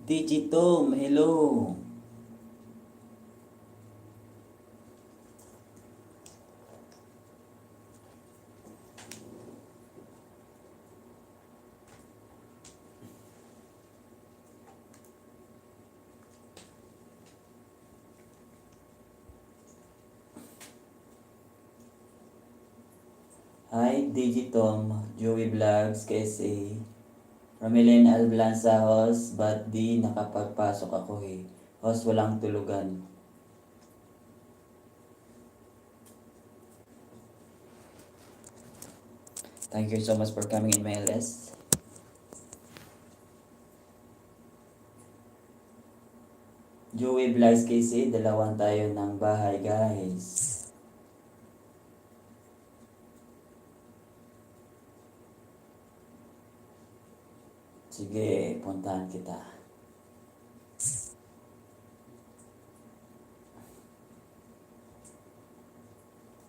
Digitom, hello. Hi, Digitom, Joey Vlogs, KSA. Ramelin Alblanza, host, but di nakapagpasok ako eh. Host, walang tulugan. Thank you so much for coming in my LS. Joey Vlogs, KSA, dalawan tayo ng bahay, guys. Sige, puntahan kita.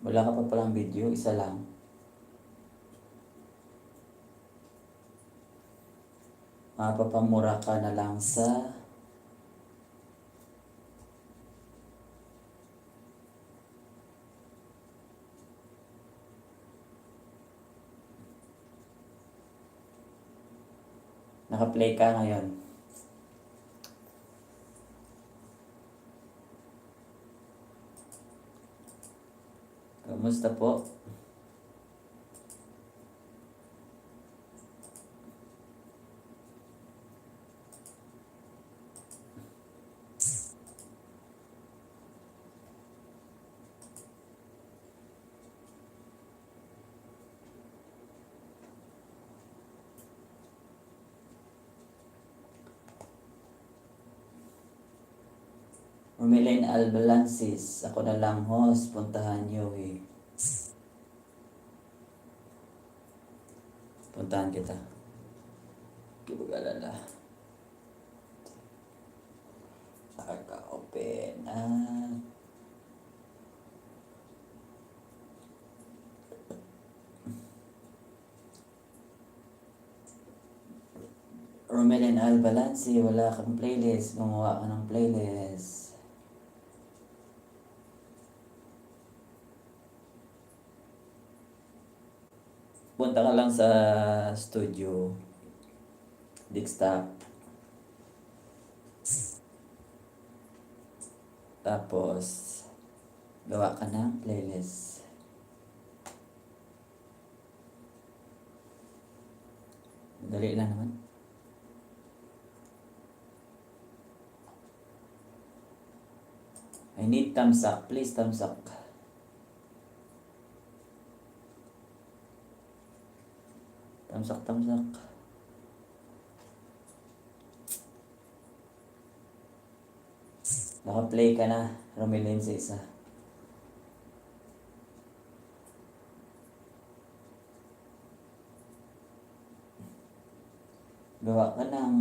Wala ka pa palang video, isa lang. Mapapamura ka na lang sa naka-play ka ngayon. Kamusta po? Romelin Albalansis, ako na lang host, puntahan nyo eh. Puntahan kita. Kibag-alala. Naka-open at Romelin Albalansi, wala kang playlist. Gumawa ka ng playlist. Punta ka lang sa studio, desktop, tapos gawa ka ng playlist. Dali lang naman. I need thumbs up, please thumbs up. Tamsak. Naka-play ka na, Romelin sa isa. Gawa ka ng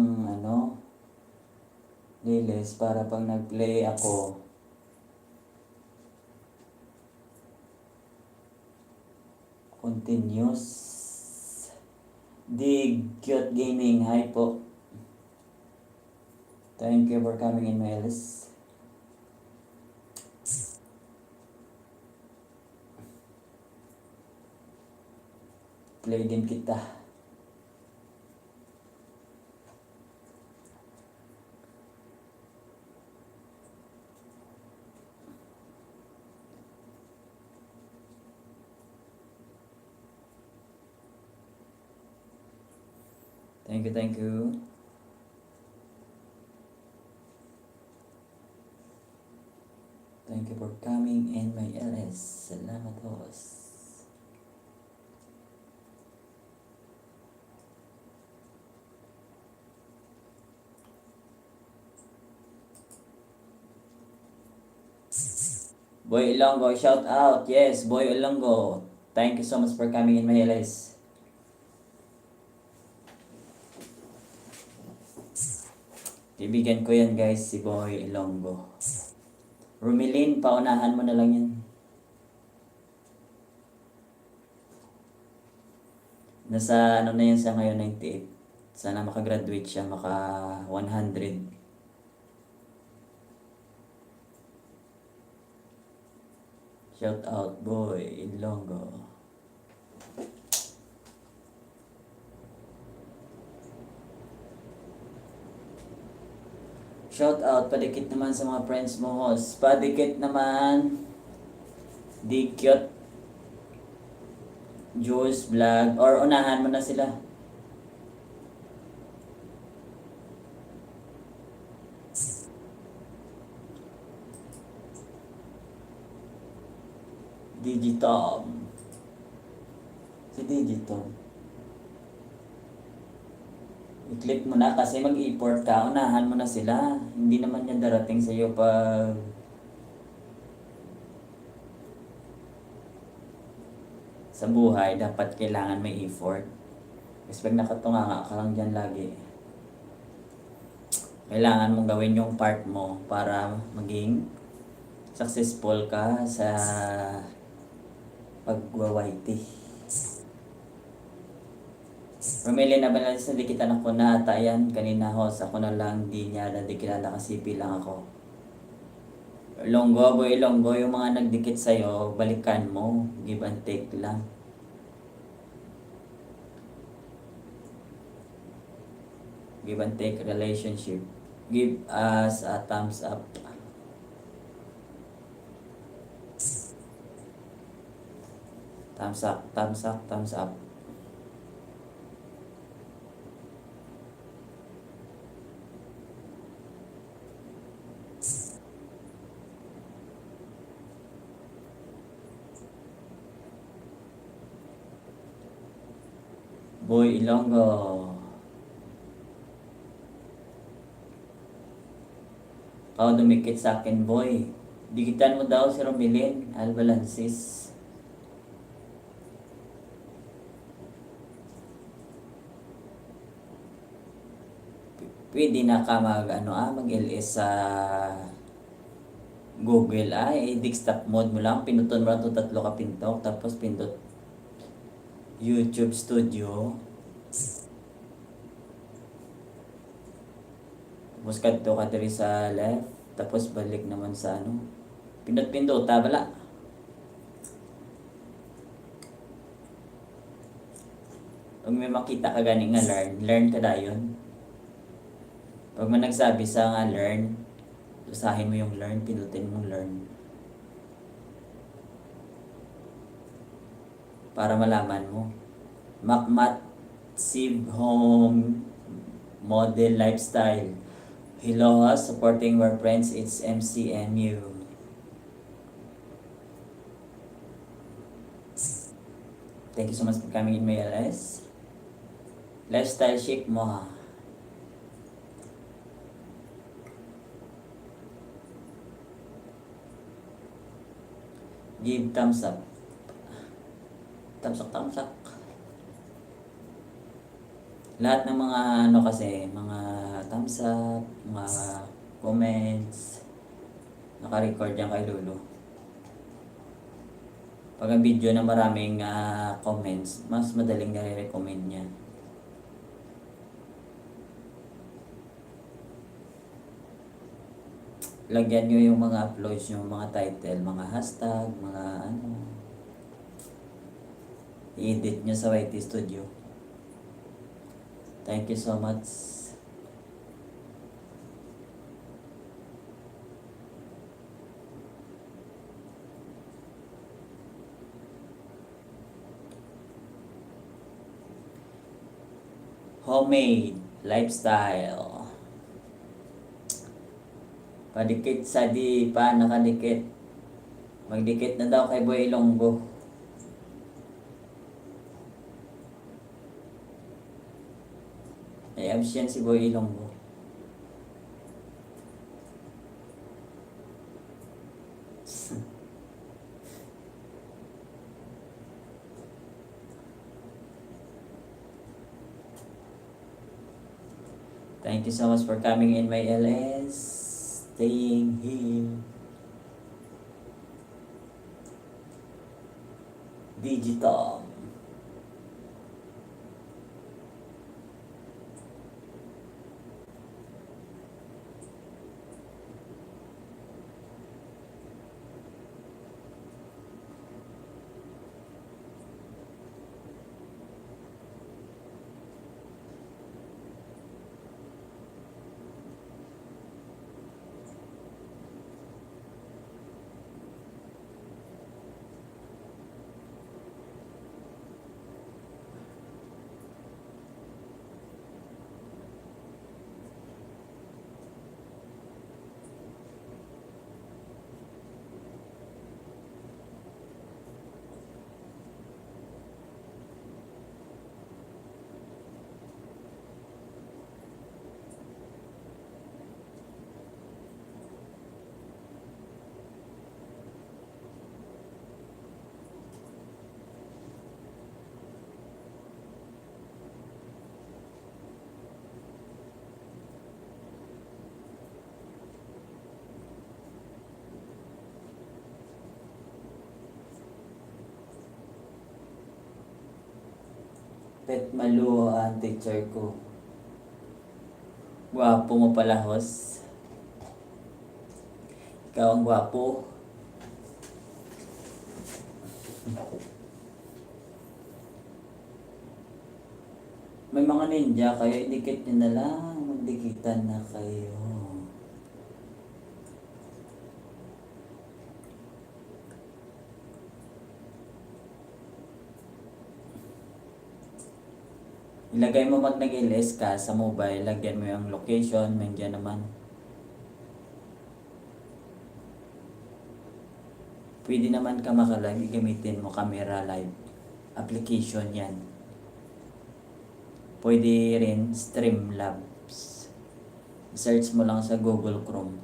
playlist para pag nag-play ako, continuous. The Cute Gaming, hi po. Thank you for coming in my list. Play din kita. Thank you. Thank you for coming in my LS. Salamat host. Boy Ilonggo, shout out. Yes, Boy Ilonggo. Thank you so much for coming in my LS. Kaibigan ko yan guys, si Boy Ilonggo. Romelin, paunahan mo na lang yan. Nasa na yan siya ngayon, 98. Sana makagraduate siya, maka 100. Shout out boy Ilonggo. Shout out, padikit naman sa mga friends mo, host. Padikit naman. Di cute. Jules Vlog. Or unahan mo na sila. Digitom. Si Digitom. I-click mo na kasi mag-import ka. Unahan mo na sila. Hindi naman yan darating sa iyo pag sa buhay. Dapat kailangan may effort. Kasi pag nakatunganga ka lang dyan lagi, kailangan mong gawin yung part mo para maging successful ka sa pag-YT. Pamili na ba natin sa dikitan ako na ata yan kanina, host. Ako na lang, di niya na di kilala kasi bilang ako. Ilonggo, boy Ilonggo, yung mga nagdikit sa'yo, balikan mo. Give and take lang. Give and take relationship. Give us a thumbs up. Thumbs up, thumbs up, thumbs up. Boy Ilonggo. Ikaw dumikit sa akin, boy. Dikitan mo daw si Romilin Albalansis. Pwede na ka mag-LS sa Google. I-desktop mode mo lang. Pinuton mo lang itong 3 ka pintok. Tapos pindot YouTube Studio. Tapos kadto ka diri sa left. Tapos balik naman sa pindot-pindot. Bala. Pag may makita ka gani nga learn ka dayon. Pag man nagsabi sa nga learn, usahin mo yung learn, pindutin mong learn. Para malaman mo. Macmat Siv Home Model Lifestyle. Hello, supporting our friends, it's MCMU. Thank you so much for coming in my LS. Lifestyle chic mo ha. Give thumbs up. Thumbs up, thumbs up. Lahat ng mga kasi, mga thumbs up, mga comments, naka-record yan kay Lulu. Pag ang video na maraming comments, mas madaling nare-recommend niya. Lagyan nyo yung mga uploads nyo, mga title, mga hashtag, mga i-edit nyo sa YT Studio. Thank you so much. Homemade lifestyle. Padikit sa di pa nakadikit. Magdikit na daw kay Boy Ilonggo. May absent si Boy Ilonggo. Thank you so much for coming in my LS. Staying here. Digital. Pet Malu ang teacher ko. Gwapo mo pala, host. Ikaw ang gwapo. May mga ninja kayo, idikit nyo na lang. Magdikitan na kayo. Ilagay mo mag nag-LS ka sa mobile, lagyan mo yung location, nandiyan naman. Pwede naman ka makalive, gamitin mo camera live. Application yan. Pwede rin Streamlabs. Search mo lang sa Google Chrome.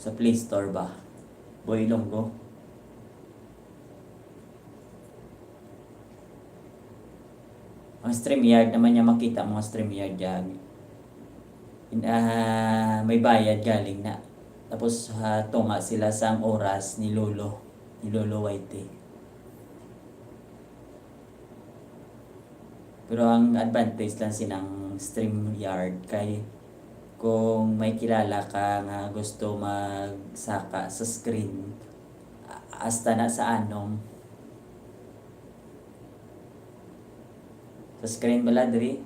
Sa Play Store ba? Boy Longgo. Ang StreamYard naman niya makita mo ang StreamYard dyan. May bayad galing na. Tapos tunga sila sa oras ni Lolo White. Pero ang advantage lang sinang StreamYard kay kung may kilala ka nga gusto magsaka sa screen hasta na sa anom sa screen bala diri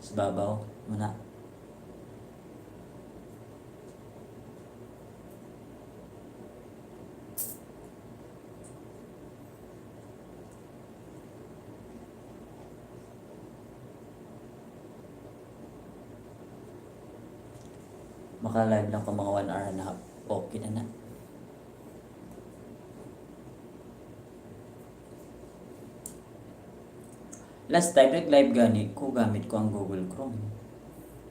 sa babaw muna. Maka-live lang ko mga 1 hour and a half. Okay na. Last time nag-live gani ko gamit ko ang Google Chrome.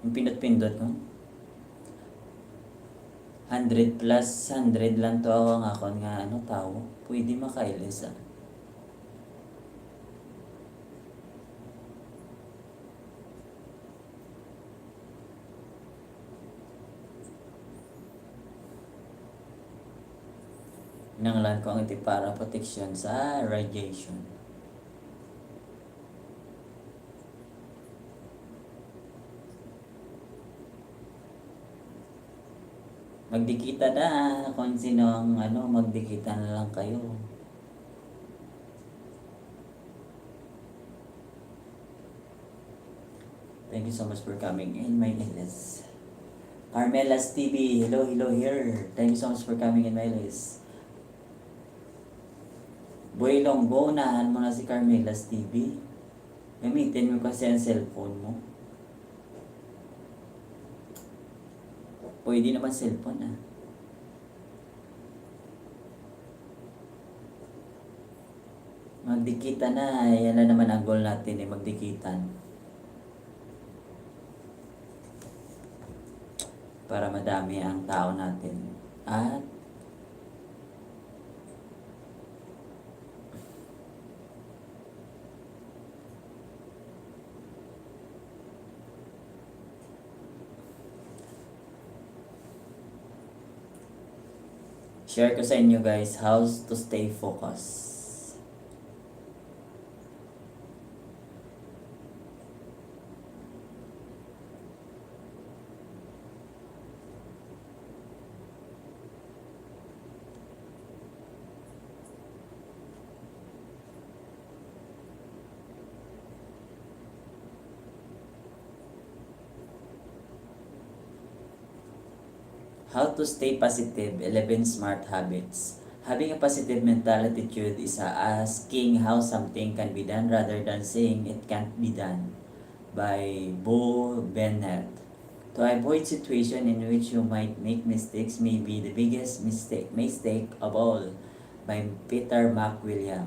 Yung pindot-pindot no. 100 plus 100 lang to ako ang akon nga tao. Pwede maka-LS Nanglan ko ang iti para protection sa radiation. Magdikita na kung sino ang magdikita na lang kayo. Thank you so much for coming in my LS. Carmela's TV, hello here. Thank you so much for coming in my LS. Boy Longgo, unahan mo na si Carmela's TV. Gamitin mo kasi ang cellphone mo. Pwede naman cellphone Magdikitan na. Yan na naman ang goal natin magdikitan. Para madami ang tao natin. At share ko sa inyo guys how to stay focused. How to stay positive, 11 smart habits. Having a positive mental attitude is asking how something can be done rather than saying it can't be done. By Bo Bennett. To avoid situation in which you might make mistakes may be the biggest mistake of all. By Peter McWilliam.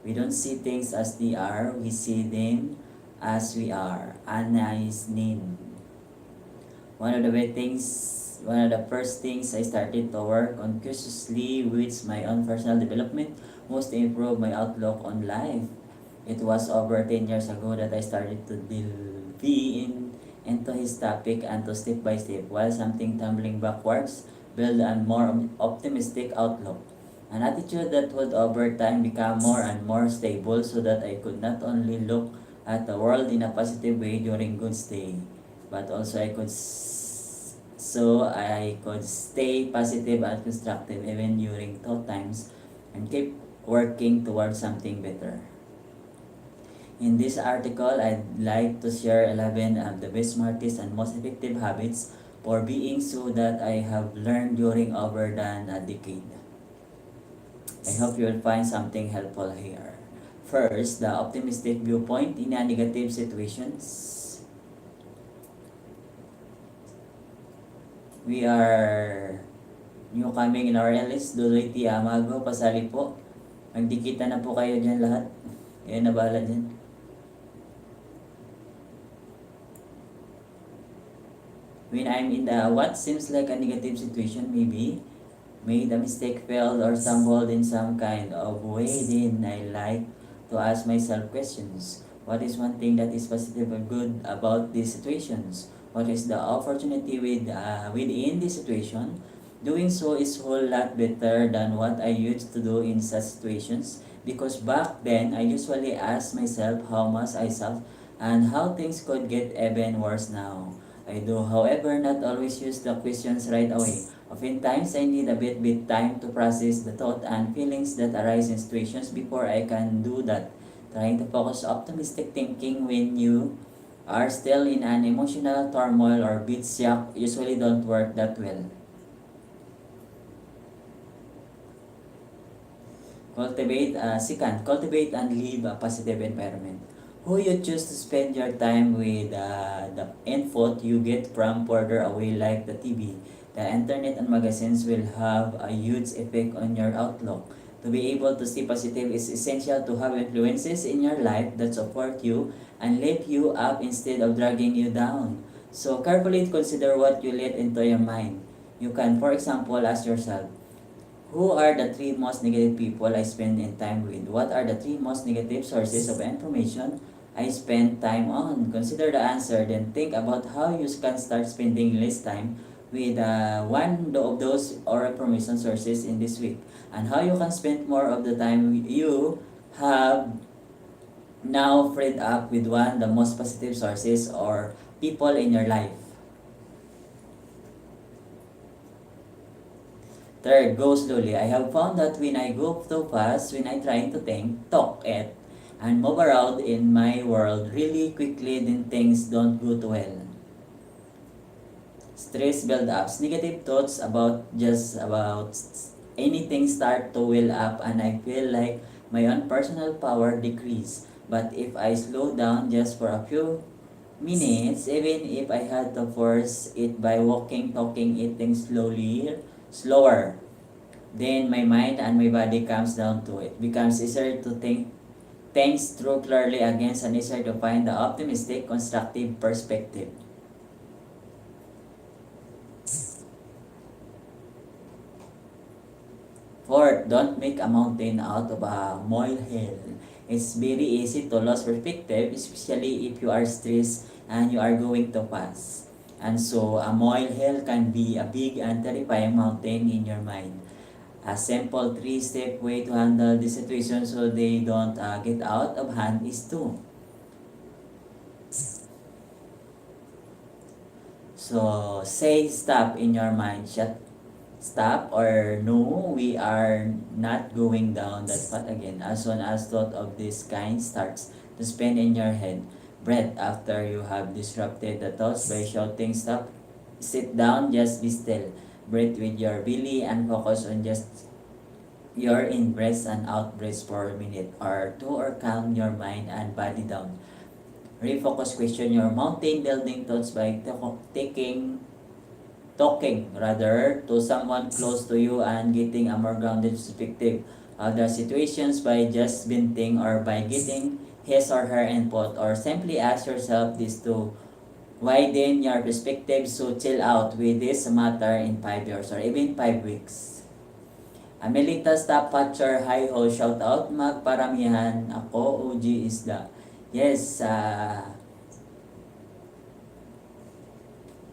We don't see things as they are, we see them as we are. Anais Nin. One of the first things I started to work on consciously with my own personal development was to improve my outlook on life. It was over 10 years ago that I started to delve into his topic and to step by step while something tumbling backwards build a more optimistic outlook. An attitude that would over time become more and more stable so that I could not only look at the world in a positive way during good day, but also I could stay positive and constructive even during tough times and keep working towards something better. In this article, I'd like to share 11 of the best, smartest, and most effective habits for being so that I have learned during over than a decade. I hope you will find something helpful here. First, the optimistic viewpoint in a negative situations. We are new coming in our list. Duloy Tiamago, pasali po. Magdikita na po kayo dyan lahat. Kayo na bahala dyan. When I'm in what seems like a negative situation, maybe made a mistake, failed, or stumbled in some kind of way, then I like to ask myself questions. What is one thing that is positive or good about these situations? What is the opportunity within this situation? Doing so is a whole lot better than what I used to do in such situations, because back then I usually asked myself how much I sucked and how things could get even worse now. I do, however, not always use the questions right away. Oftentimes, I need a bit time to process the thought and feelings that arise in situations before I can do that. Trying to focus optimistic thinking when you are still in an emotional turmoil or bit shock usually don't work that well. Cultivate and live a positive environment. Who you choose to spend your time with, the input you get from further away like the TV, the internet and magazines will have a huge effect on your outlook. To be able to stay positive is essential to have influences in your life that support you and lift you up instead of dragging you down. So carefully consider what you let into your mind. You can, for example, ask yourself, who are the three most negative people I spend in time with? What are the three most negative sources of information I spend time on? Consider the answer, then think about how you can start spending less time with one of those or information sources in this week, and how you can spend more of the time you have now freed up with one the most positive sources or people in your life. Third, go slowly. I have found that when I go too fast, when I try to think, talk it, and move around in my world really quickly, then things don't go too well. Stress build-ups. Negative thoughts about anything start to well up and I feel like my own personal power decrease. But if I slow down just for a few minutes, even if I had to force it by walking, talking, eating slower, then my mind and my body comes down to it. Becomes easier to think things through clearly against and easier to find the optimistic, constructive perspective. Fourth, don't make a mountain out of a molehill. It's very easy to lose perspective, especially if you are stressed and you are going too fast. And so, a molehill can be a big and terrifying mountain in your mind. A simple three-step way to handle the situation so they don't get out of hand is to. So, say stop in your mind. Stop or no, we are not going down that path again. As soon as thought of this kind starts to spin in your head, breath after you have disrupted the thoughts by shouting stop. Sit down, just be still. Breathe with your belly and focus on just your in breaths and out breaths for a minute or two, or calm your mind and body down. Refocus, question your mountain building thoughts by talking rather to someone close to you and getting a more grounded perspective of the situations by just venting or by getting his or her input, or simply ask yourself this to widen your perspective. So chill out with this matter in 5 years or even 5 weeks. Amelita Stop Patcher, hi ho, shout out, magparamihan ako, OG Isda. Yes,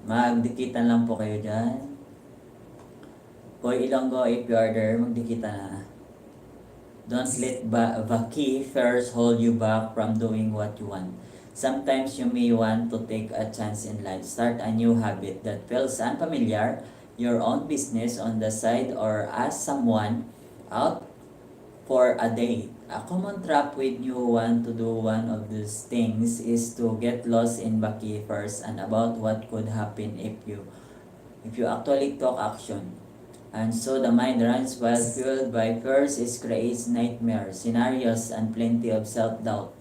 magdikitan lang po kayo dyan. Koy Ilonggo, if you are there, magdikita na. Don't let vacuum fears hold you back from doing what you want. Sometimes you may want to take a chance in life, start a new habit that feels unfamiliar, your own business on the side, or ask someone out for a date. A common trap when you want to do one of these things is to get lost in vacuum first and about what could happen if you actually took action. And so the mind runs wild, fueled by fears. It creates nightmares, scenarios, and plenty of self-doubt.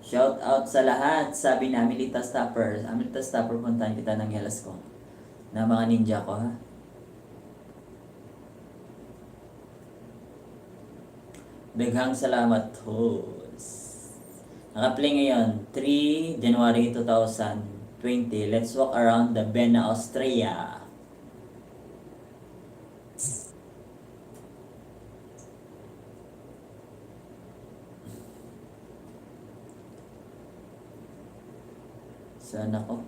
Shout out sa lahat, sabi ni Amelita Stopper. Amelita Stopper, puntahan kita ng helas ko. Na mga ninja ko, ha? Daghang salamat, host. Naka-play ngayon, 3 January 2020. Let's walk around the Bena, Austria. Sana ko.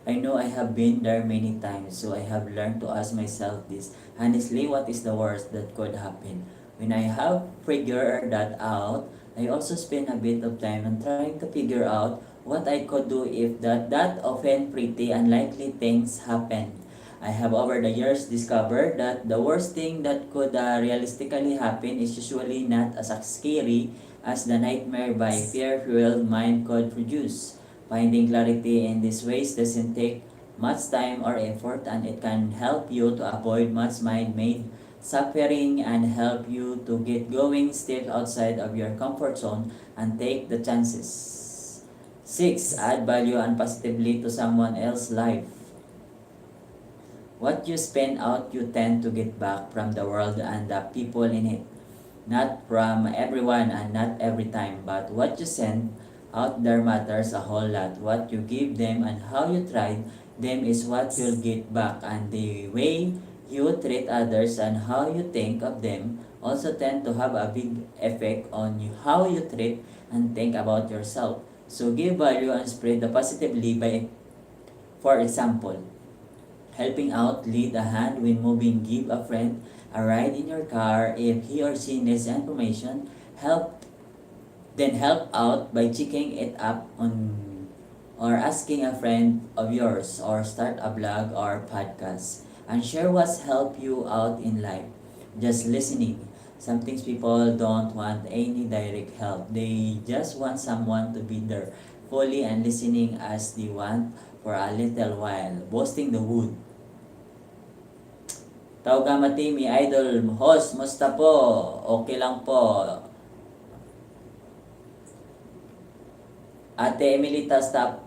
I know I have been there many times, so I have learned to ask myself this. Honestly, what is the worst that could happen? When I have figured that out, I also spend a bit of time on trying to figure out what I could do if that often pretty unlikely things happen. I have over the years discovered that the worst thing that could realistically happen is usually not as scary as the nightmare by fear-fueled mind could produce. Finding clarity in these ways doesn't take much time or effort, and it can help you to avoid much mind-made suffering and help you to get going, step outside of your comfort zone, and take the chances. 6. Add value and positively to someone else's life. What you spend out, you tend to get back from the world and the people in it. Not from everyone and not every time, but what you send out there matters a whole lot. What you give them and how you treat them is what you'll get back, and the way you treat others and how you think of them also tend to have a big effect on how you treat and think about yourself. So give value and spread the positively by, for example, helping out, lead a hand when moving, give a friend a ride in your car if he or she needs information, help out by checking it up on or asking a friend of yours, or start a blog or podcast and share what's helped you out in life. Just listening. Some things people don't want any direct help. They just want someone to be there fully and listening as they want for a little while. Boasting the wood. Taugama Timmy, idol, host, musta po? Okay lang po. Ate Emilita, stop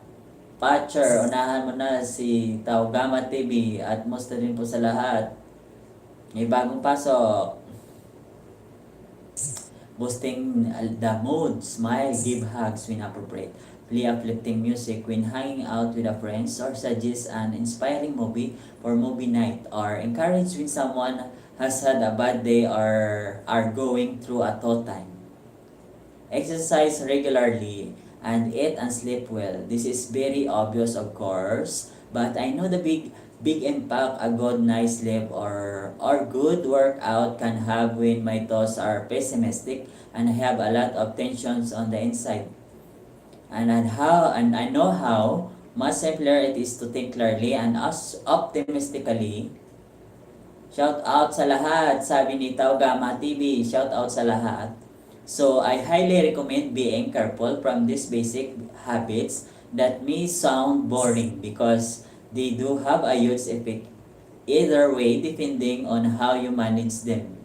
Patcher, unahan mo na si Taugama TV at musta din po sa lahat. May bagong pasok. Boosting the mood, smile, give hugs when appropriate. Play uplifting music when hanging out with a friends, or suggest an inspiring movie for movie night, or encourage when someone has had a bad day or are going through a tough time. Exercise regularly and eat and sleep well. This is very obvious, of course, but I know the big impact a good night's sleep or good workout can have when my thoughts are pessimistic and I have a lot of tensions on the inside. And I know how much simpler it is to think clearly and optimistically. Shout out sa lahat, sabi ni Taugama TV. Shout out sa lahat. So I highly recommend being careful from these basic habits that may sound boring, because they do have a huge effect either way depending on how you manage them.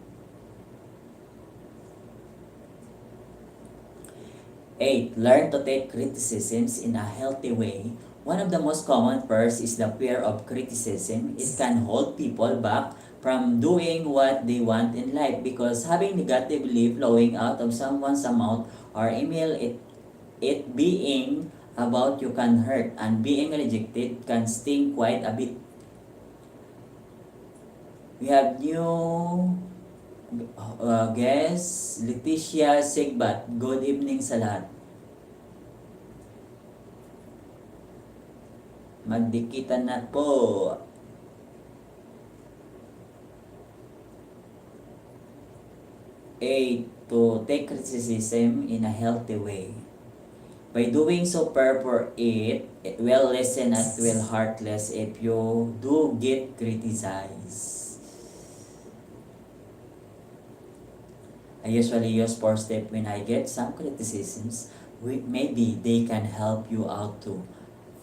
8. Learn to take criticisms in a healthy way. One of the most common fears is the fear of criticism. It can hold people back from doing what they want in life, because having negatively flowing out of someone's mouth or email, it being about you can hurt, and being rejected can sting quite a bit. We have new guest, Leticia Sigbat. Good evening sa lahat. Magdikitan na po. 8. To take criticism in a healthy way. By doing so, prepare for it, will listen and will heartless if you do get criticized. I usually use 4 steps when I get some criticisms. Maybe they can help you out too.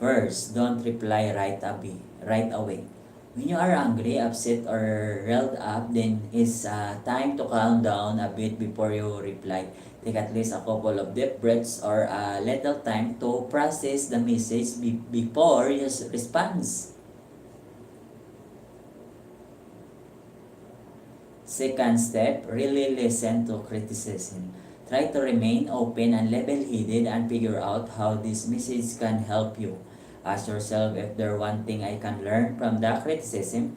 First, don't reply right away. When you are angry, upset, or riled up, then it's time to calm down a bit before you reply. Take at least a couple of deep breaths or a little time to process the message before you respond. Second step, really listen to criticism. Try to remain open and level-headed and figure out how this message can help you. Ask yourself if there's one thing I can learn from the criticism.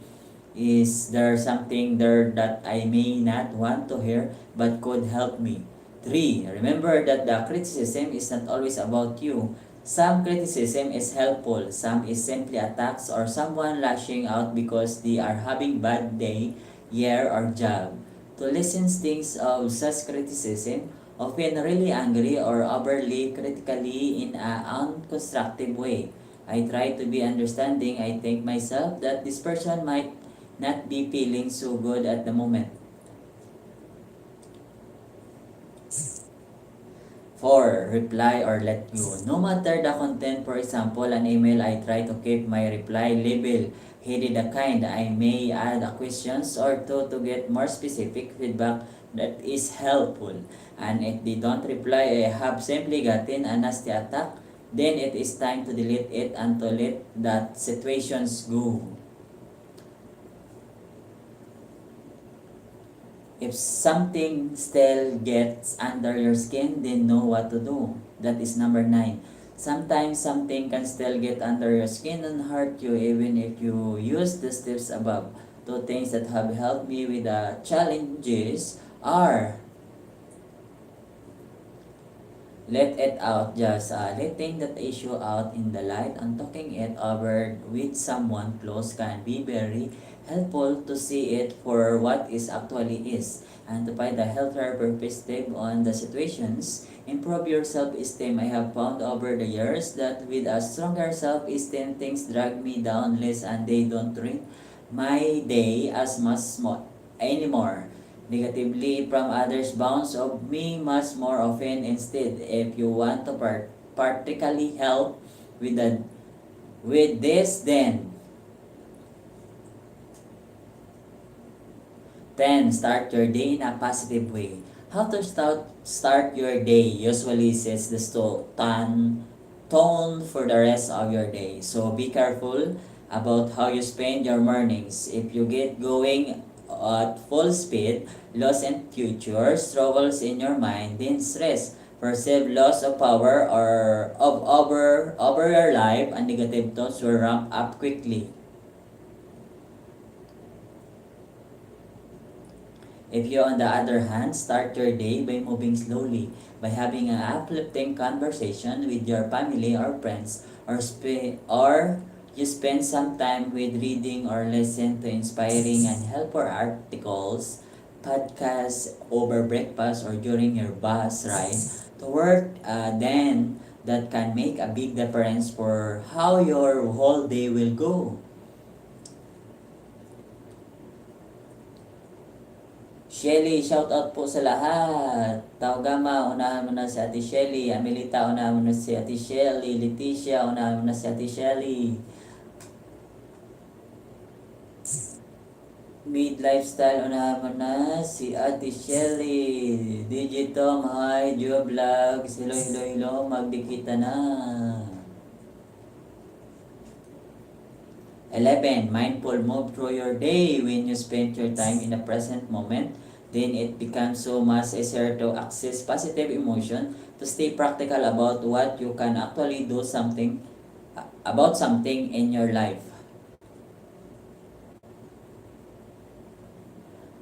Is there something there that I may not want to hear but could help me? 3. Remember that the criticism is not always about you. Some criticism is helpful, some is simply attacks or someone lashing out because they are having bad day, year, or job. To listen things of such criticism, often really angry or overly critically in an unconstructive way. I try to be understanding. I think myself that this person might not be feeling so good at the moment. 4. Reply or let go. No matter the content, for example, an email, I try to keep my reply label headed the kind. I may add a questions or two to get more specific feedback that is helpful. And if they don't reply, I have simply gotten a nasty attack, then it is time to delete it and to let that situations go. If something still gets under your skin, then know what to do. That is number 9. Sometimes something can still get under your skin and hurt you even if you use the steps above. 2 things that have helped me with the challenges are let it out, just letting that issue out in the light and talking it over with someone close can be very helpful to see it for what it actually is and to find a healthier perspective on the situations. Improve your self-esteem. I have found over the years that with a stronger self-esteem, things drag me down less and they don't ruin my day as much anymore negatively from others bounce of me much more often instead. If you want to particularly help with this, then 10. Start your day in a positive way. How to start your day usually sets the tone for the rest of your day. So be careful about how you spend your mornings. If you get going at full speed, loss in future, struggles in your mind, then stress, perceived loss of power or of over your life, and negative thoughts will ramp up quickly. If you, on the other hand, start your day by moving slowly, by having an uplifting conversation with your family or friends, or you spend some time with reading or listen to inspiring and helpful articles, podcasts over breakfast or during your bus ride to work, then that can make a big difference for how your whole day will go. Shelly, shout out po sa lahat. Taogama, unahan mo na si Ate Shelly. Amelita, unahan mo na si Ate Shelly. Leticia, unahan mo na si Ate Shelly. Mid Lifestyle, unahan mo na si Ate Shelly. Digitom, hi, Gio Vlogs. Hello, hello, hello. Magdikita na. 11. Mindful move through your day. When you spend your time in the present moment, then it becomes so much easier to access positive emotion, to stay practical about what you can actually do about something in your life.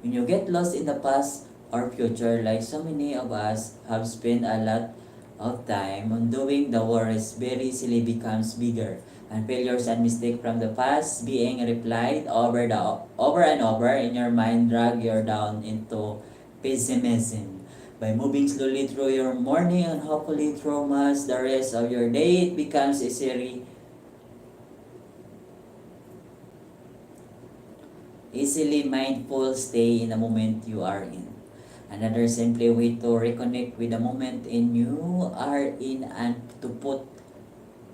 When you get lost in the past or future, like so many of us have spent a lot of time, undoing the worries very easily becomes bigger, and failures and mistakes from the past being replied over and over in your mind drag you down into pessimism. By moving slowly through your morning and hopefully through much the rest of your day, it becomes easily mindful stay in the moment you are in. Another simple way to reconnect with the moment in you are in and to put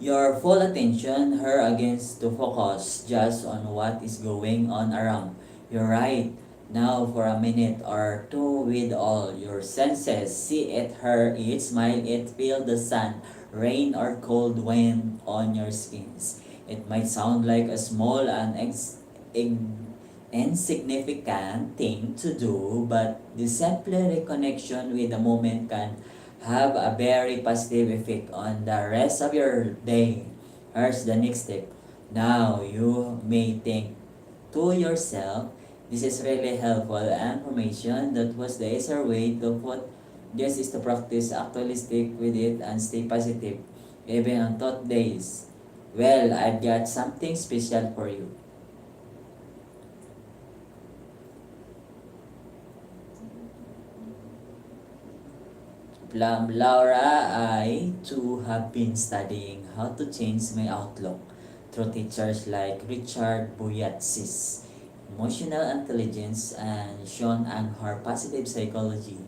your full attention her against to focus just on what is going on around. You're right. Now for a minute or two with all your senses. See it, hear it, smile it, feel the sun, rain or cold wind on your skins. It might sound like a small and insignificant thing to do, but the simple reconnection with the moment can have a very positive effect on the rest of your day. Here's the next step. Now you may think to yourself, this is really helpful information. That was the easier way to put this is to practice actually stick with it and stay positive even on tough days. Well, I've got something special for you. Laura, I too have been studying how to change my outlook through teachers like Richard Boyatzis, emotional intelligence, and Sean Anghar, positive psychology.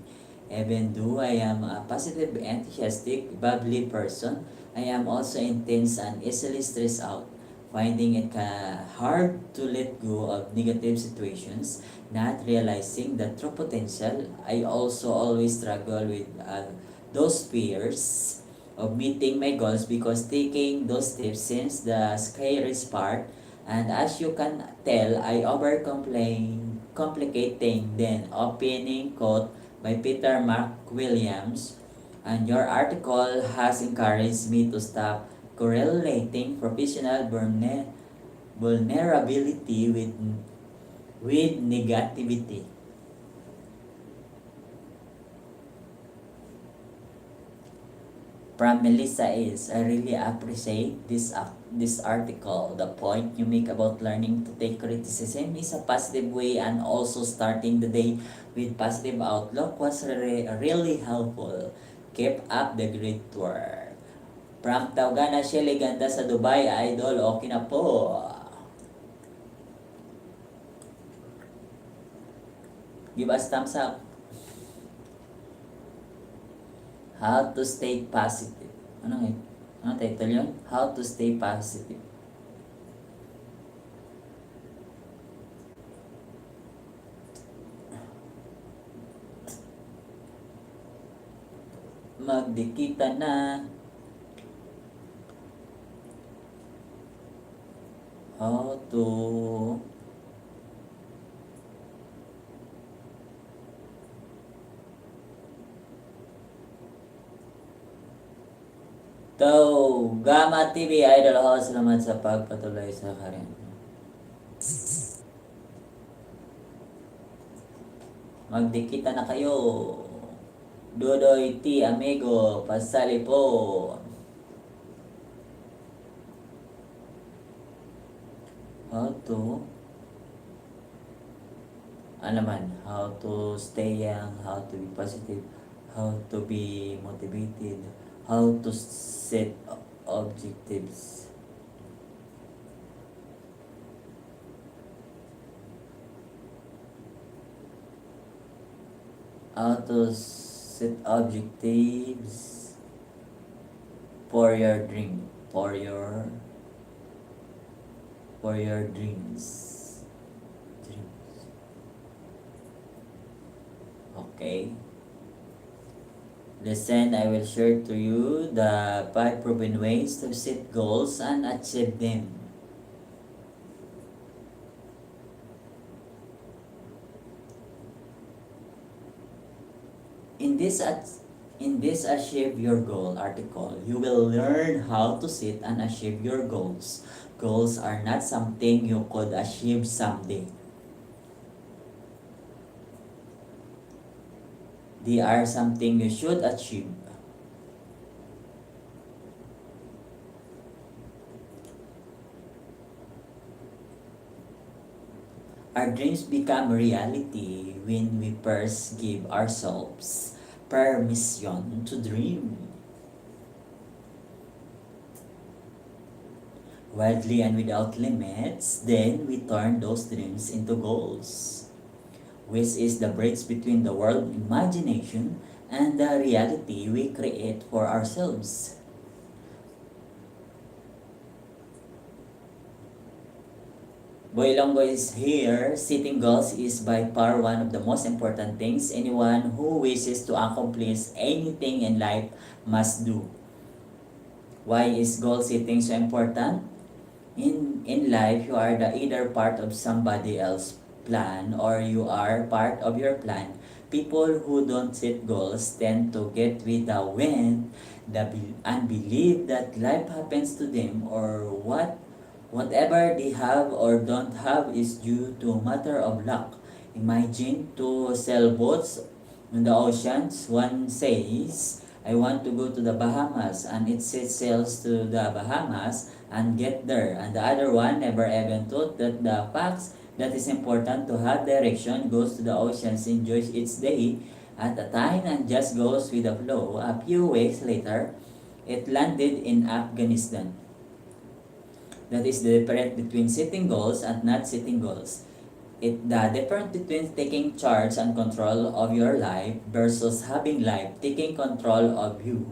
Even though I am a positive, enthusiastic, bubbly person, I am also intense and easily stressed out, finding it hard to let go of negative situations, not realizing the true potential. I also always struggle with those fears of meeting my goals because taking those steps seems the scariest part. And as you can tell, I complicating then opening quote by Peter Mark Williams. And your article has encouraged me to stop correlating professional vulnerability with negativity. From Melissa is, I really appreciate this article. The point you make about learning to take criticism is a positive way, and also starting the day with positive outlook was really helpful. Keep up the great work. From Taugana Shelly, ganda sa Dubai, idol, okay na po. Give us thumbs up. How to stay positive. Ano title yun? How to stay positive. Magdikita na. How to Gama TV Idol ako. Salamat sa pagpatuloy sa karin. Magdikita na kayo. Dodoy T. Amigo. Pasali po. How to how to stay young, how to be positive, how to be motivated, how to set objectives. How to set objectives for your dream, for your dreams. Okay. Listen, I will share to you the 5 proven ways to set goals and achieve them. In this Achieve Your Goal article, you will learn how to set and achieve your goals. Goals are not something you could achieve someday. They are something you should achieve. Our dreams become reality when we first give ourselves permission to dream. Widely and without limits, then we turn those dreams into goals, which is the bridge between the world imagination and the reality we create for ourselves. Boy Longo is here. Setting goals is by far one of the most important things anyone who wishes to accomplish anything in life must do. Why is goal setting so important? In life, you are the either part of somebody else's plan or you are part of your plan. People who don't set goals tend to get with the wind and believe that life happens to them or whatever they have or don't have is due to a matter of luck. Imagine two sailboats in the oceans. One says, I want to go to the Bahamas, and it sets sails to the Bahamas and get there. And the other one never even thought that the facts that is important to have direction, goes to the oceans, enjoys its day at a time and just goes with the flow. A few weeks later, it landed in Afghanistan. That is the difference between setting goals and not setting goals. The difference between taking charge and control of your life versus having life taking control of you.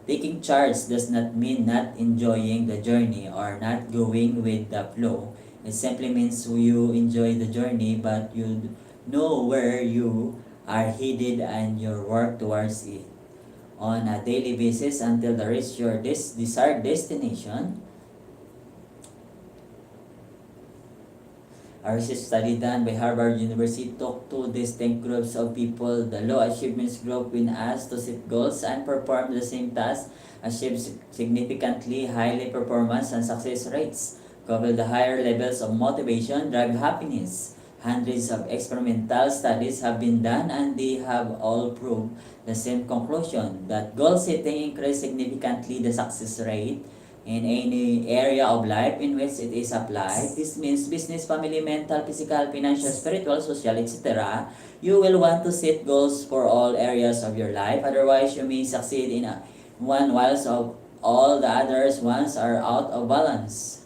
Taking charge does not mean not enjoying the journey or not going with the flow. It simply means you enjoy the journey but you know where you are headed and you work towards it on a daily basis until you reach your desired destination. A research study done by Harvard University took two distinct groups of people. The low achievements group, when asked to set goals and perform the same task, achieved significantly higher performance and success rates. Couple the higher levels of motivation drive happiness. Hundreds of experimental studies have been done and they have all proved the same conclusion, that goal setting increases significantly the success rate in any area of life in which it is applied. This means business, family, mental, physical, financial, spiritual, social, etc. You will want to set goals for all areas of your life. Otherwise, you may succeed in one whilst of all the others ones are out of balance.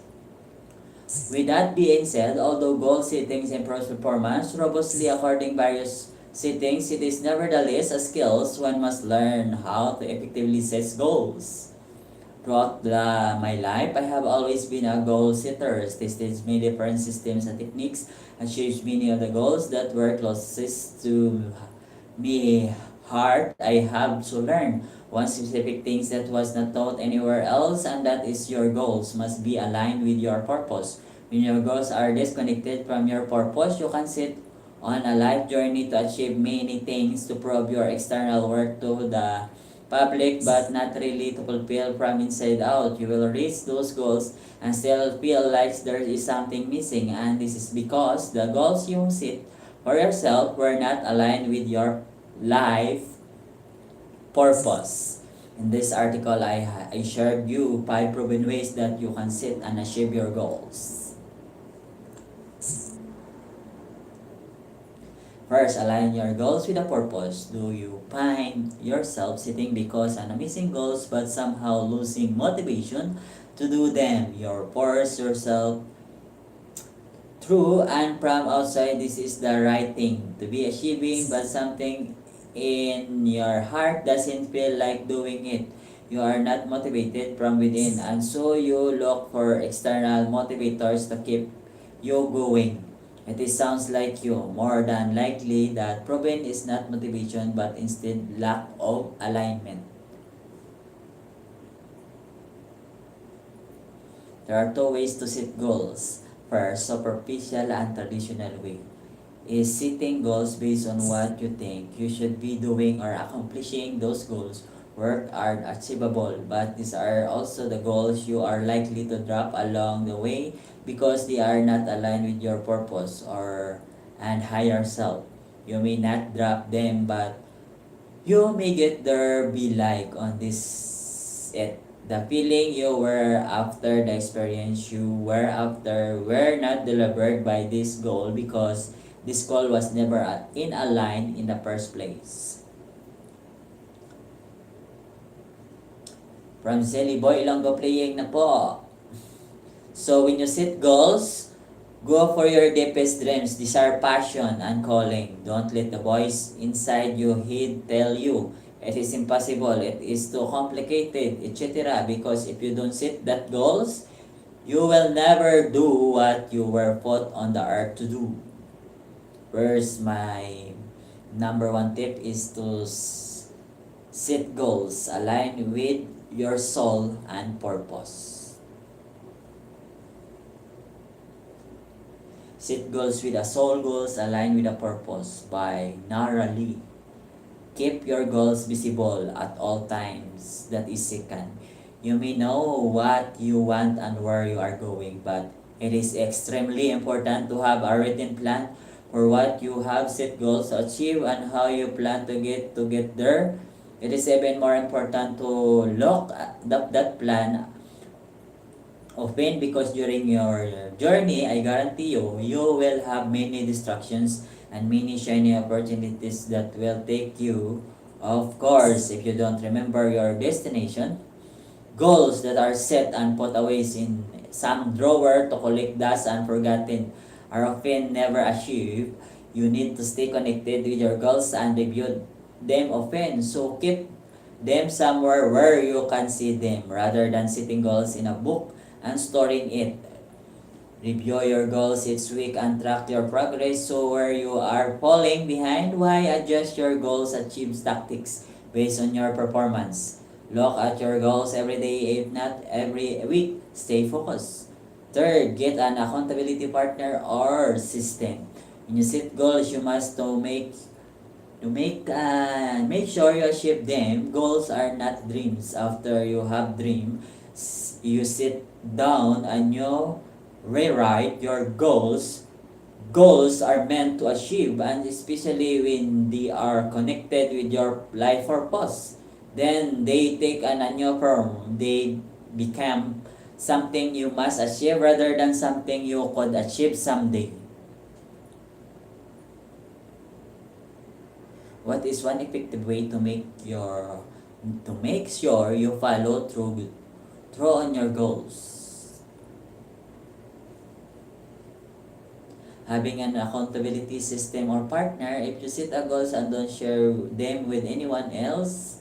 With that being said, although goal settings improves performance robustly according various settings, it is nevertheless a skill one must learn how to effectively set goals. Throughout my life, I have always been a goal setter, tested many different systems and techniques, achieved many of the goals that were closest to me heart. I have to learn one specific thing that was not taught anywhere else, and that is your goals must be aligned with your purpose. When your goals are disconnected from your purpose, you can sit on a life journey to achieve many things to prove your external work to the public but not really to fulfill from inside out. You will reach those goals and still feel like there is something missing, and this is because the goals you set for yourself were not aligned with your life purpose. In this article, I shared you 5 proven ways that you can set and achieve your goals. First, align your goals with a purpose. Do you find yourself sitting because of missing goals but somehow losing motivation to do them? You force yourself through and from outside. This is the right thing to be achieving, but something in your heart doesn't feel like doing it. You are not motivated from within, and so you look for external motivators to keep you going. It sounds like you, more than likely that proven is not motivation but instead lack of alignment. There are two ways to set goals. First, superficial and traditional way is setting goals based on what you think you should be doing or accomplishing. Those goals work are achievable, but these are also the goals you are likely to drop along the way because they are not aligned with your purpose or and higher self. You may not drop them, but you may get there be like on this it. The feeling you were after, the experience you were after, were not delivered by this goal because this goal was never in a line in the first place. From Zelly Boy, Ilonggo playing na po. So when you set goals, go for your deepest dreams, desire, passion, and calling. Don't let the voice inside your head tell you it is impossible, it is too complicated, etc. Because if you don't set that goals, you will never do what you were put on the earth to do. Where's my number one tip is to set goals aligned with your soul and purpose. Set goals with a soul goals aligned with a purpose by Nara Lee. Keep your goals visible at all times. That is second. You may know what you want and where you are going, but it is extremely important to have a written plan for what you have set goals to achieve and how you plan to get there. It is even more important to look at that plan often because during your journey, I guarantee you will have many distractions and many shiny opportunities that will take you. Of course, if you don't remember your destination, goals that are set and put away in some drawer to collect dust and forgotten are often never achieved. You need to stay connected with your goals and review them often. So keep them somewhere where you can see them rather than setting goals in a book and storing it. Review your goals each week and track your progress so where you are falling behind, why adjust your goals, achieve tactics based on your performance. Look at your goals every day, if not every week. Stay focused. Third, get an accountability partner or system. When you set goals, you must make sure you achieve them. Goals are not dreams. After you have dream, you sit down and you rewrite your goals. Goals are meant to achieve, and especially when they are connected with your life purpose, then they take an new form. They become something you must achieve rather than something you could achieve someday. What is one effective way to make sure you follow through on your goals? Having an accountability system or partner. If you set a goals and don't share them with anyone else,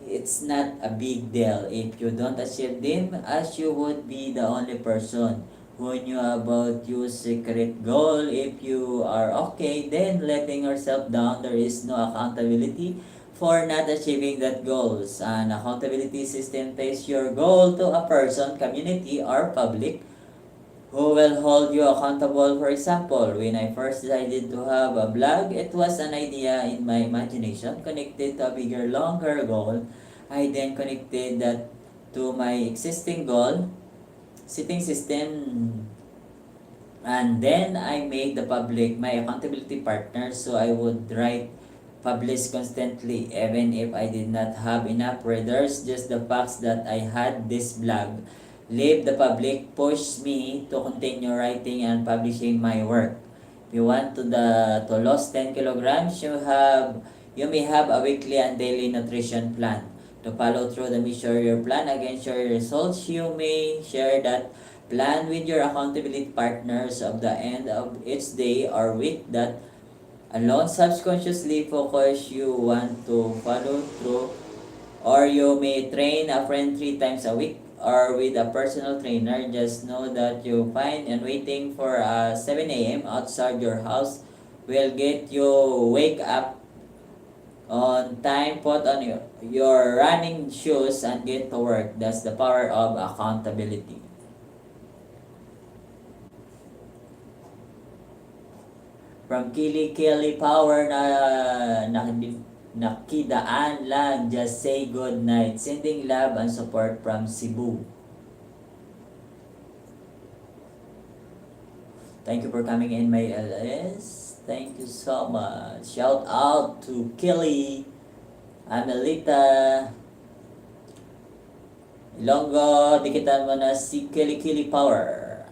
it's not a big deal. If you don't achieve them, as you would be the only person who knew about your secret goal. If you are okay, then letting yourself down, there is no accountability for not achieving that goals. An accountability system ties your goal to a person, community, or public who will hold you accountable. For example, when I first decided to have a blog, it was an idea in my imagination connected to a bigger, longer goal. I then connected that to my existing goal, setting system, and then I made the public my accountability partner so I would write, publish constantly even if I did not have enough readers. Just the facts that I had this blog leave the public pushed me to continue writing and publishing my work. If you want to lose 10 kilograms, you may have a weekly and daily nutrition plan. To follow through the measure your plan against your results, you may share that plan with your accountability partners of the end of each day or week. That alone subconsciously focus you want to follow through. Or you may train a friend 3 times a week or with a personal trainer. Just know that you find and waiting for 7 a.m. outside your house will get you wake up on time, put on your running shoes and get to work. That's the power of accountability. From Kili Power nakidaan lang, just say good night. Sending love and support from Cebu. Thank you for coming in, my LS. Thank you so much. Shout out to Kelly, Amelita, Ilonggo, dikitan mo na si Kilikili Power.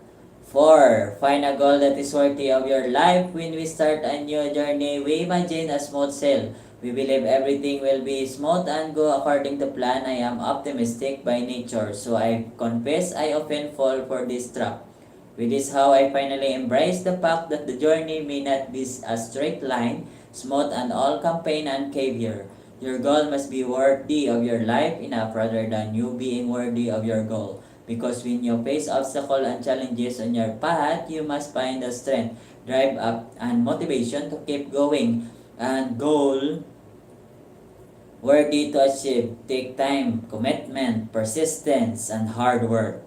4. Find a goal that is worthy of your life. When we start a new journey, we imagine a smooth sail. We believe everything will be smooth and go according to plan. I am optimistic by nature, so I confess I often fall for this trap. With this how I finally embrace the fact that the journey may not be a straight line, smooth and all campaign and caviar. Your goal must be worthy of your life enough rather than you being worthy of your goal. Because when you face obstacles and challenges on your path, you must find the strength, drive up, and motivation to keep going. And goal worthy to achieve take time, commitment, persistence, and hard work.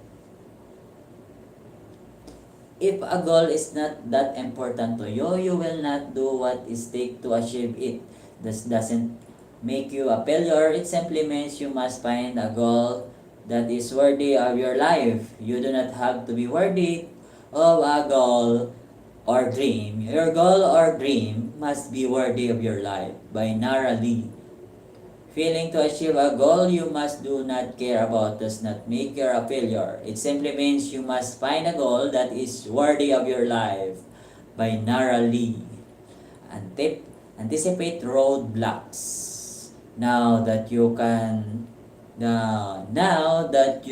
If a goal is not that important to you, you will not do what is take to achieve it. This doesn't make you a failure. It simply means you must find a goal that is worthy of your life. You do not have to be worthy of a goal or dream. Your goal or dream must be worthy of your life. By Nara Lee. Failing to achieve a goal you must do not care about does not make you a failure. It simply means you must find a goal that is worthy of your life. By Nara Lee. Anticipate roadblocks. Now that you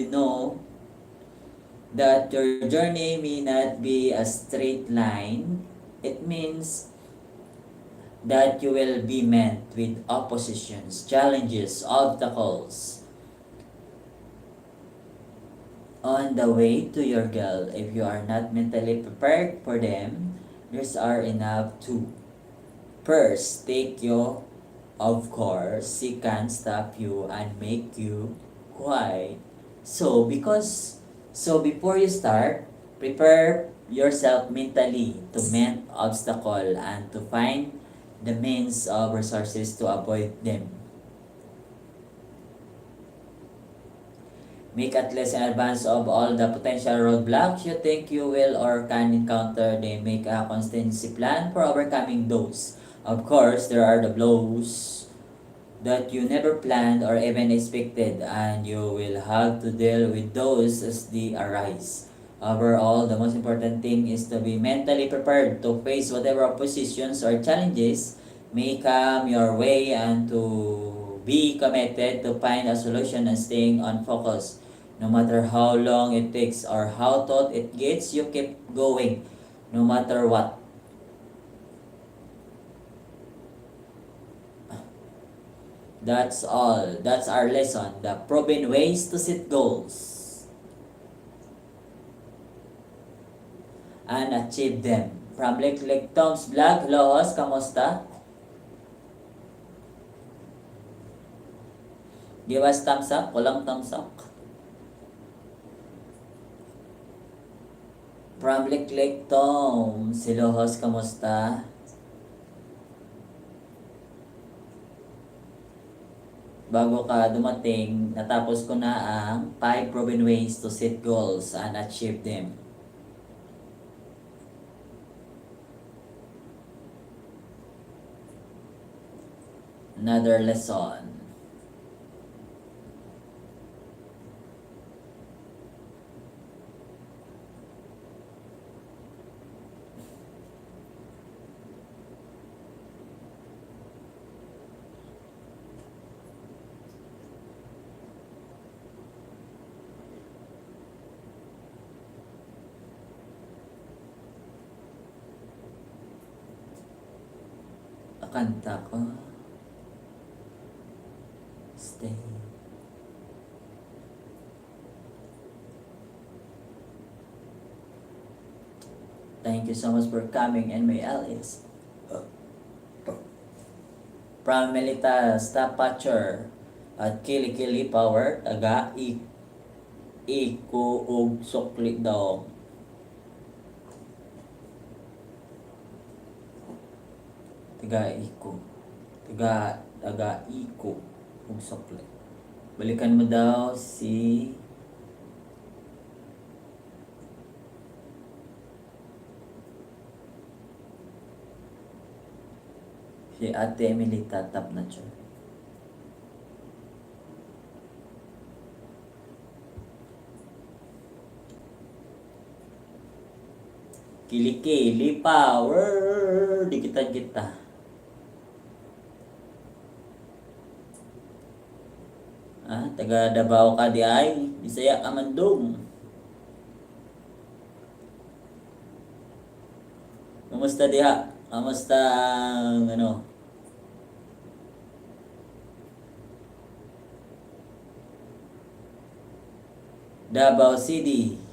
know that your journey may not be a straight line, it means that you will be met with oppositions, challenges, obstacles on the way to your goal. If you are not mentally prepared for them, these are enough to. First, take you, of course, he can stop you and make you quiet. So before you start, prepare yourself mentally to meet obstacle and to find the means of resources to avoid them. Make at least in advance of all the potential roadblocks you think you will or can encounter. They make a contingency plan for overcoming those. Of course, there are the blows that you never planned or even expected, and you will have to deal with those as they arise. Overall, the most important thing is to be mentally prepared to face whatever oppositions or challenges may come your way and to be committed to find a solution and staying on focus. No matter how long it takes or how tough it gets, you keep going no matter what. That's all. That's our lesson. The proven ways to set goals and achieve them. From Lick Tom's vlog, Lohos, kamusta? Give us thumbs up. Walang thumbs up. From Lick Tom, si Lohos, kamusta? Bago ka dumating, natapos ko na ang 5 proven ways to set goals and achieve them. Another lesson. Kanta ko. Stay. Thank you so much for coming and my Alice. From Melita Stapatcher at Kilikili Power, taga Iko og sukli daw. Taga Iko ug sukli. Balikan mo daw si Ate Emilita Tapnature. Kilikili power. Dikitan kita. Taga Davao ka di ay. Bisaya ka man dong. Kumusta diha? Kumusta ang Davao City.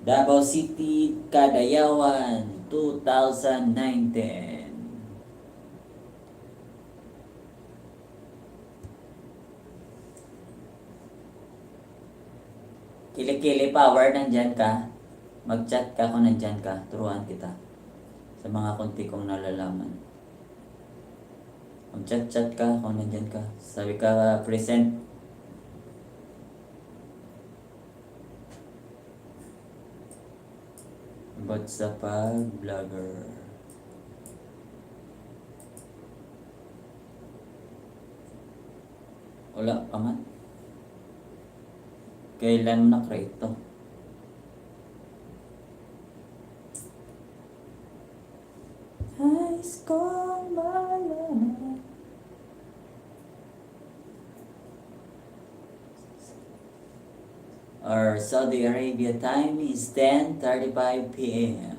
Davao City, Kadayawan, 2019. Kilikili power, nandyan ka. Mag-chat ka kung nandyan ka. Turuan kita sa mga konti kong nalalaman. Mag-chat ka kung nandyan ka. Sabi ka, present. About sa pag-vlogger. Wala pa man. Kailan mo na-create to? High school malaman. Our Saudi Arabia time is 10:35 p.m.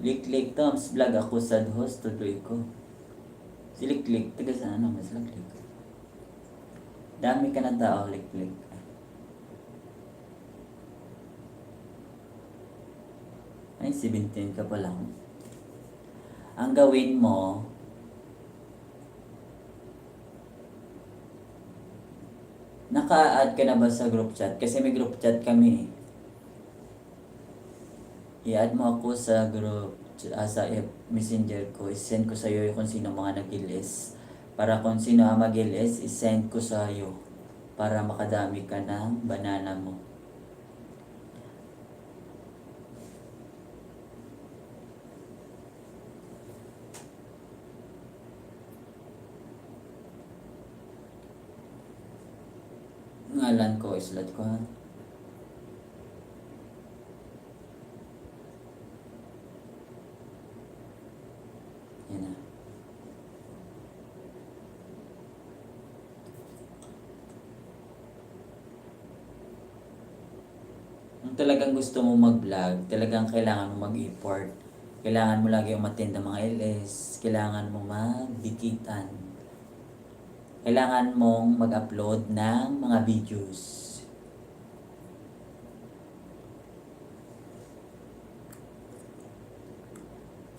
Liklik Toms vlog ako sa host tuloy ko. Si Liklik, taga sa mas Liklik. Dami ka na tao, Liklik. Ay, 17 ka pa lang. Ang gawin mo, naka-add ka na ba sa group chat? Kasi may group chat kami. I-add mo ako sa group, sa messenger ko. I-send ko sa iyo kung sino mga nag-ilis. Para kung sino ang mag-ilis, i-send ko sa iyo. Para makadami ka ng banana mo. Ngalan ko, islat ko ha. Yan na. Kung talagang gusto mo mag-vlog, talagang kailangan mo mag-effort. Kailangan mo lagi umattend ng mga LS. Kailangan mo magdikitan. Kailangan mong mag-upload ng mga videos.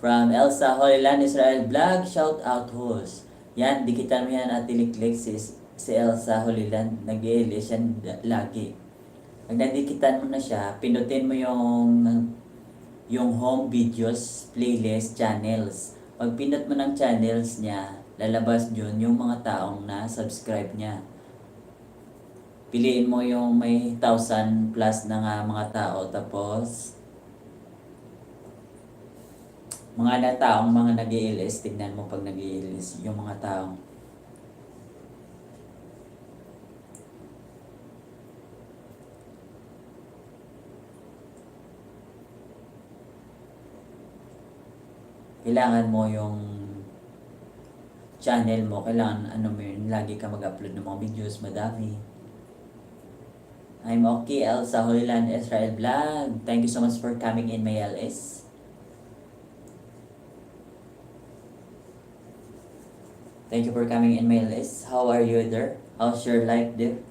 From Elsa Hoyland Israel Vlog, shout out host. Yan, dikitan mo yan at tiliklik si Elsa Hoyland. Nag-i-LS yan lagi. Pag nadikitan mo na siya, pinutin mo yung home videos, playlist, channels. Pag pinut mo ng channels niya, lalabas dyan yung mga taong na subscribe niya. Piliin mo yung may 1,000 plus na mga tao, tapos mga taong mga nag-i-LS, tignan mo pag nag-i-LS yung mga taong kailangan mo yung channel mo, kailangan lagi ka mag-upload ng mga videos, madami. I'm okay, Elsa Hoyland Israel Vlog. Thank you so much for coming in my LS. Thank you for coming in my LS. How are you there? How's your life there?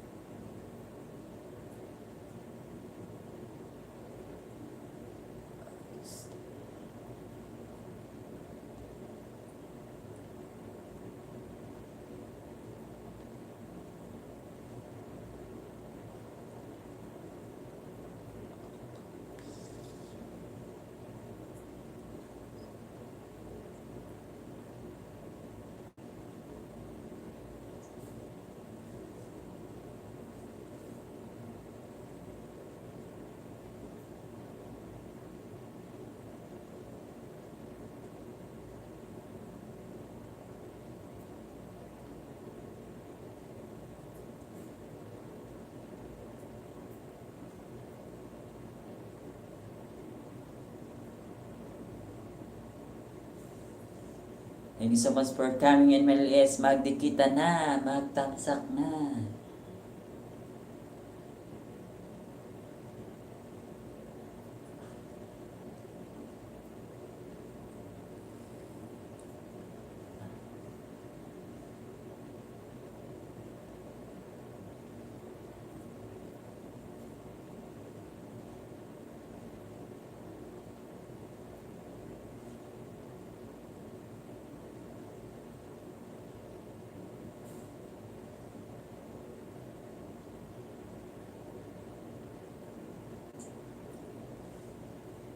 Thank you so much for coming in, MLS. Magdikita na, magtamsak na.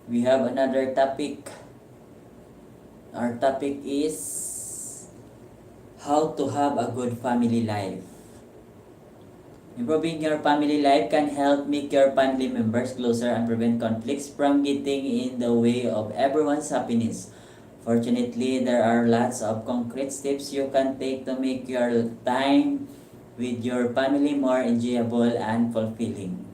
We have another topic. Our topic is how to have a good family life. Improving your family life can help make your family members closer and prevent conflicts from getting in the way of everyone's happiness. Fortunately, there are lots of concrete steps you can take to make your time with your family more enjoyable and fulfilling.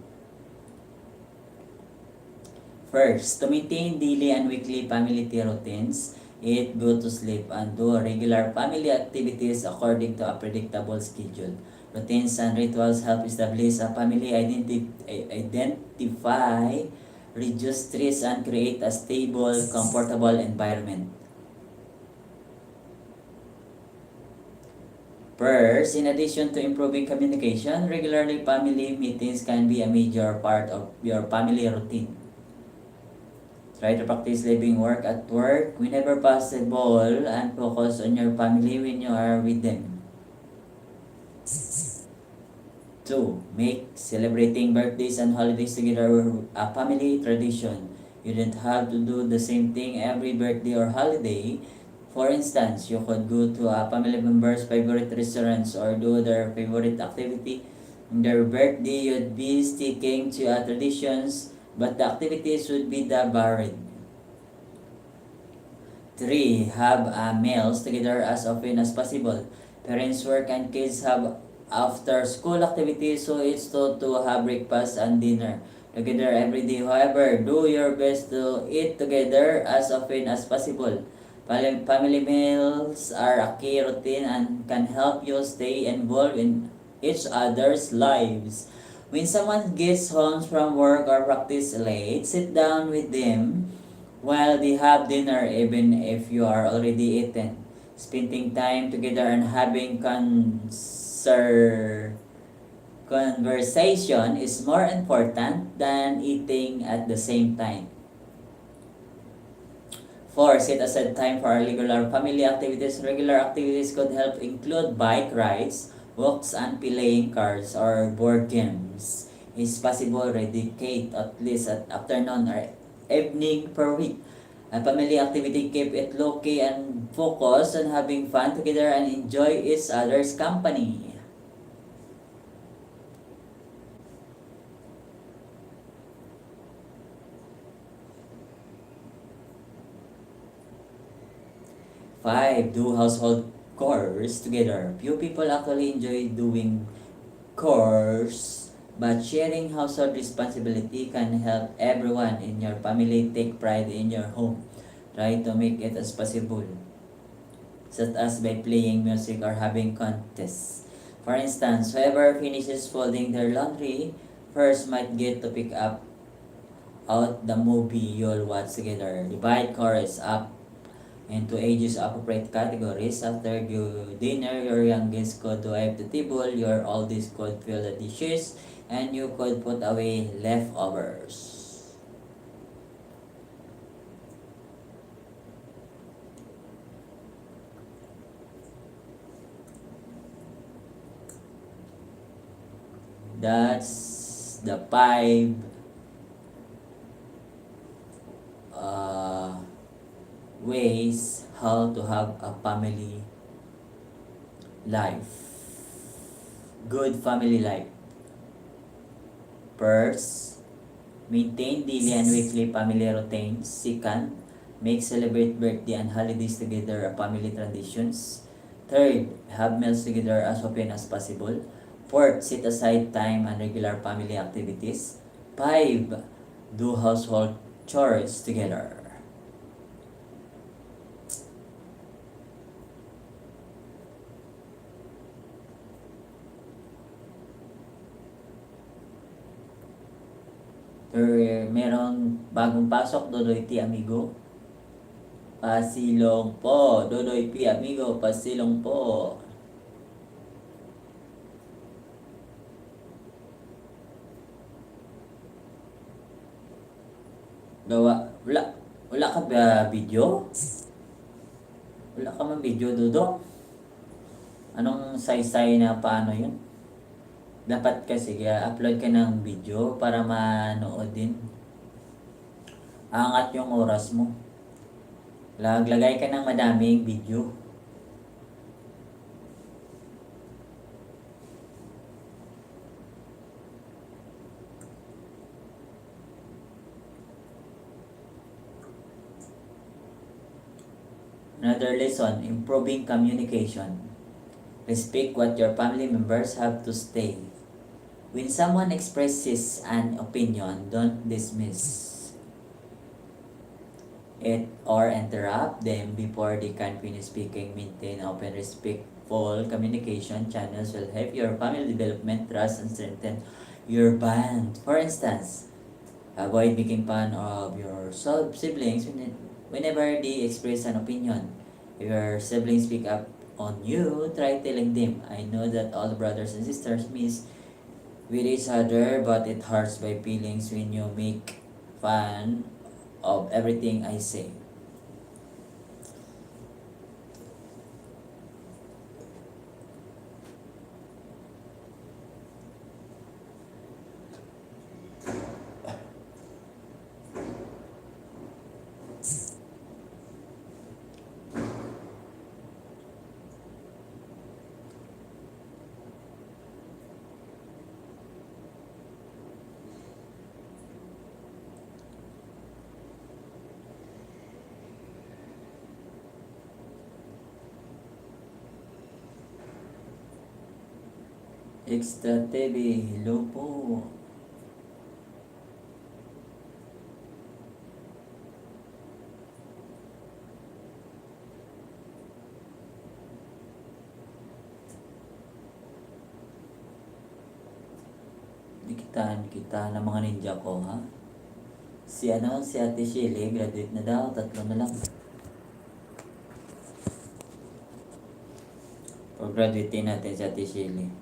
First, to maintain daily and weekly family routines, eat, go to sleep, and do regular family activities according to a predictable schedule. Routines and rituals help establish a family identify, reduce stress, and create a stable, comfortable environment. First, in addition to improving communication, regularly family meetings can be a major part of your family routine. Try to practice leaving work at work whenever possible and focus on your family when you are with them. 2. Make celebrating birthdays and holidays together a family tradition. You don't have to do the same thing every birthday or holiday. For instance, you could go to a family member's favorite restaurants or do their favorite activity. On their birthday, you'd be sticking to traditions, but the activities would be the varied. 3. Have meals together as often as possible. Parents work and kids have after school activities, so it's taught to have breakfast and dinner together every day. However, do your best to eat together as often as possible. Family meals are a key routine and can help you stay involved in each other's lives. When someone gets home from work or practice late, sit down with them while they have dinner, even if you are already eaten. Spending time together and having conversation is more important than eating at the same time. 4. Set aside time for regular family activities. Regular activities could help include bike rides, walks, and playing cards or board games. It's possible dedicate at least at afternoon or evening per week. A family activity keep it low-key and focus on having fun together and enjoy each other's company. 5. Do household chores together. Few people actually enjoy doing chores, but sharing household responsibility can help everyone in your family take pride in your home. Try to make it as possible, such as by playing music or having contests. For instance, whoever finishes folding their laundry first might get to pick up out the movie you'll watch together. Divide chores up into ages appropriate categories. After dinner, your youngest could wipe the table, your oldest could fill the dishes, and you could put away leftovers. That's the 5 ways how to have a family life. Good family life. First, maintain daily and weekly family routines. Second, make celebrate birthday and holidays together a family traditions. Third, have meals together as often as possible. Fourth, set aside time and regular family activities. 5, do household chores together. merong bagong pasok, Dodoy T. Amigo. Pasilong po. Dodoy P. Amigo, pasilong po. Wala ka ba video? Wala ka man video, Dodo? Anong say-say na paano yun? Dapat kasi upload ka ng video para manood din. Angat yung oras mo. Laglagay ka ng madaming video. Another lesson, improving communication. Respect what your family members have to say. When someone expresses an opinion, don't dismiss it or interrupt them before they can finish speaking. Maintain open, respectful communication channels will help your family development trust and strengthen your bond. For instance, avoid making fun of your siblings whenever they express an opinion. If your siblings speak up on you, try telling them, I know that all brothers and sisters miss with each other, but it hurts my feelings when you make fun of everything I say. Extra TV, hello po. Kita ng mga ninja ko, ha? Si Ate Shelly, graduate na daw, 3 na lang. Pag-graduate natin si Ate Shelly.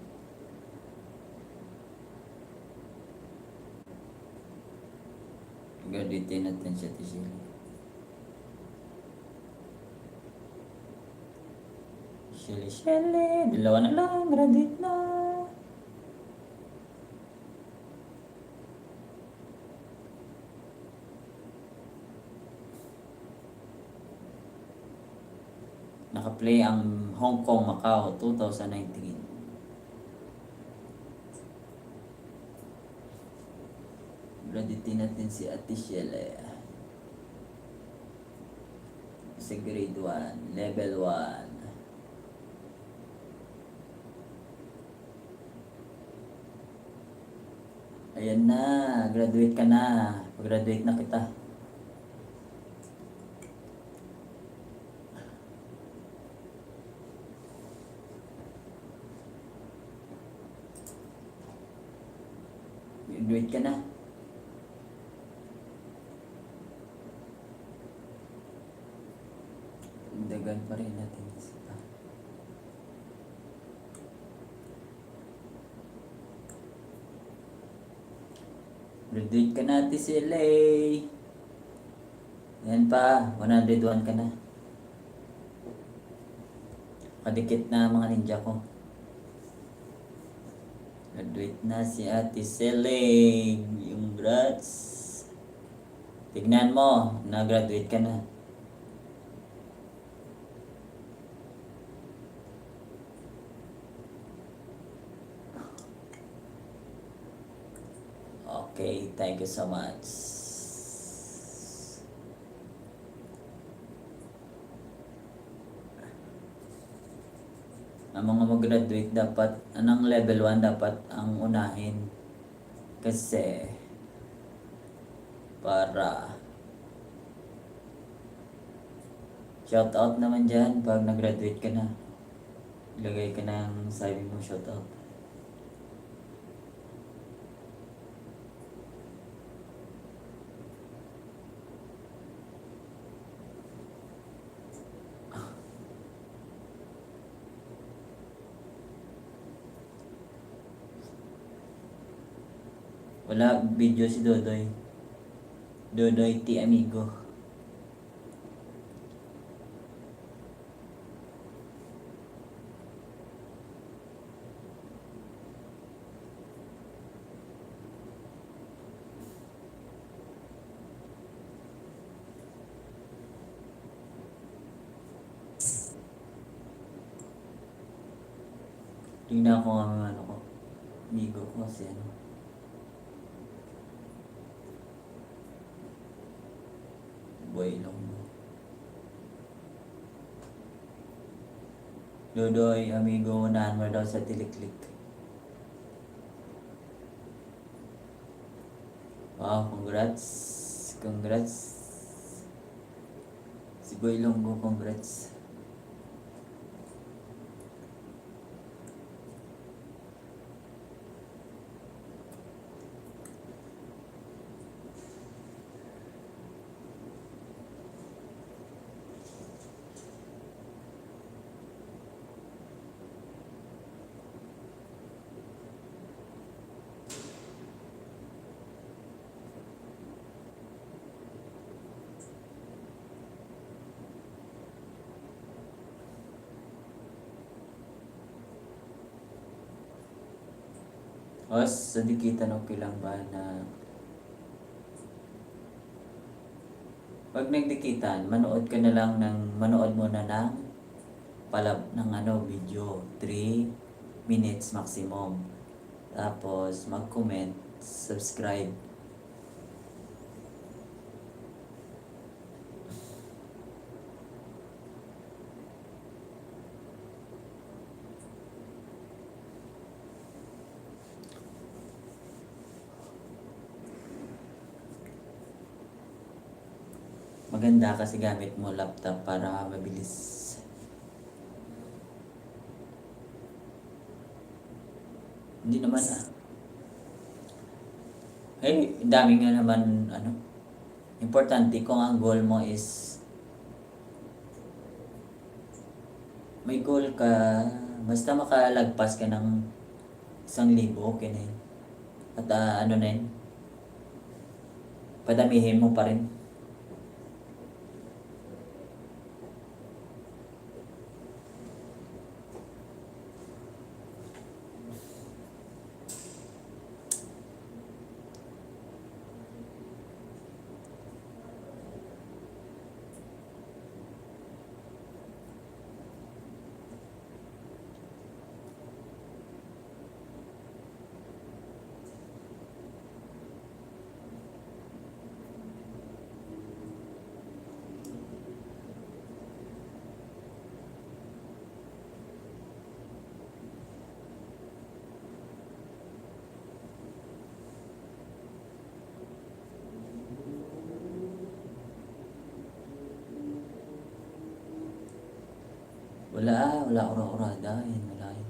Graduate natin si Ate Shelly. Shelly, 2 na lang, graduate na. Naka-play ang Hong Kong, Macau 2019. Graduate natin si Ate Shelly. Sa grade 1, level 1. Ayan na, graduate ka na. Pag-graduate na kita. Graduate ka na. Dagan pa rin natin isa. Graduate ka na, Ate Shelly. Yan pa, 101 ka na. Kadikit na mga ninja ko. Graduate na si Ate Shelly. Yung grats. Tignan mo, na-graduate ka na. Okay, thank you so much. Ang mga mag-graduate dapat, anong level 1 dapat ang unahin. Kasi, para shout out naman dyan pag nag-graduate ka na. Ilagay ka ng sabi mo shout out. Wala video si Dodoy. Dodoy T Amigo. Tingnan ko ang ano ko. Amigo ko kasi ano. Boy lang mo. Dodoy, amigo, unahan mo daw sa tiliklik. Wow, congrats. Congrats. Si Boy Longgo, congrats. O, sa dikitan okay lang ba na pag nagdikitan, manood ka na lang manood mo na ng ng video, 3 minutes maximum. Tapos mag-comment, subscribe. Maganda kasi gamit mo laptop para mabilis. Hindi naman dami nga naman ano. Importante kung ang goal mo is may goal ka, basta makalagpas ka ng 1,000, okay na yun. At ano na yun, padamihin mo pa rin. Wala ura-urada. Yan, wala yun.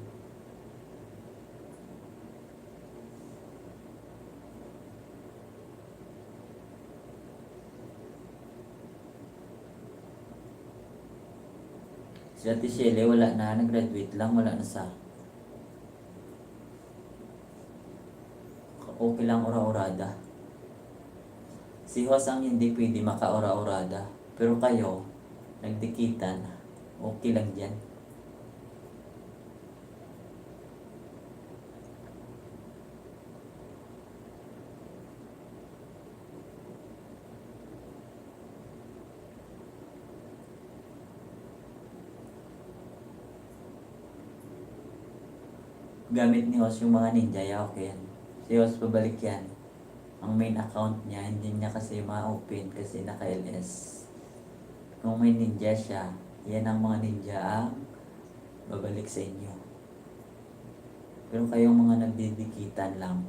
Si Ate Shelley, wala na. Nag-graduate lang. Wala na sa... Okay lang ura-urada. Si Hosang hindi pwede maka-ura-urada. Pero kayo, nagdikitan. Okay lang dyan. Gamit ni Hos yung mga ninja, okay yan. Si Hos pabalik yan. Ang main account niya, hindi niya kasi ma-open kasi naka-LS. Kung may ninja siya, yan ang mga ninja ang babalik sa inyo. Pero kayong mga nagdidikitan lang,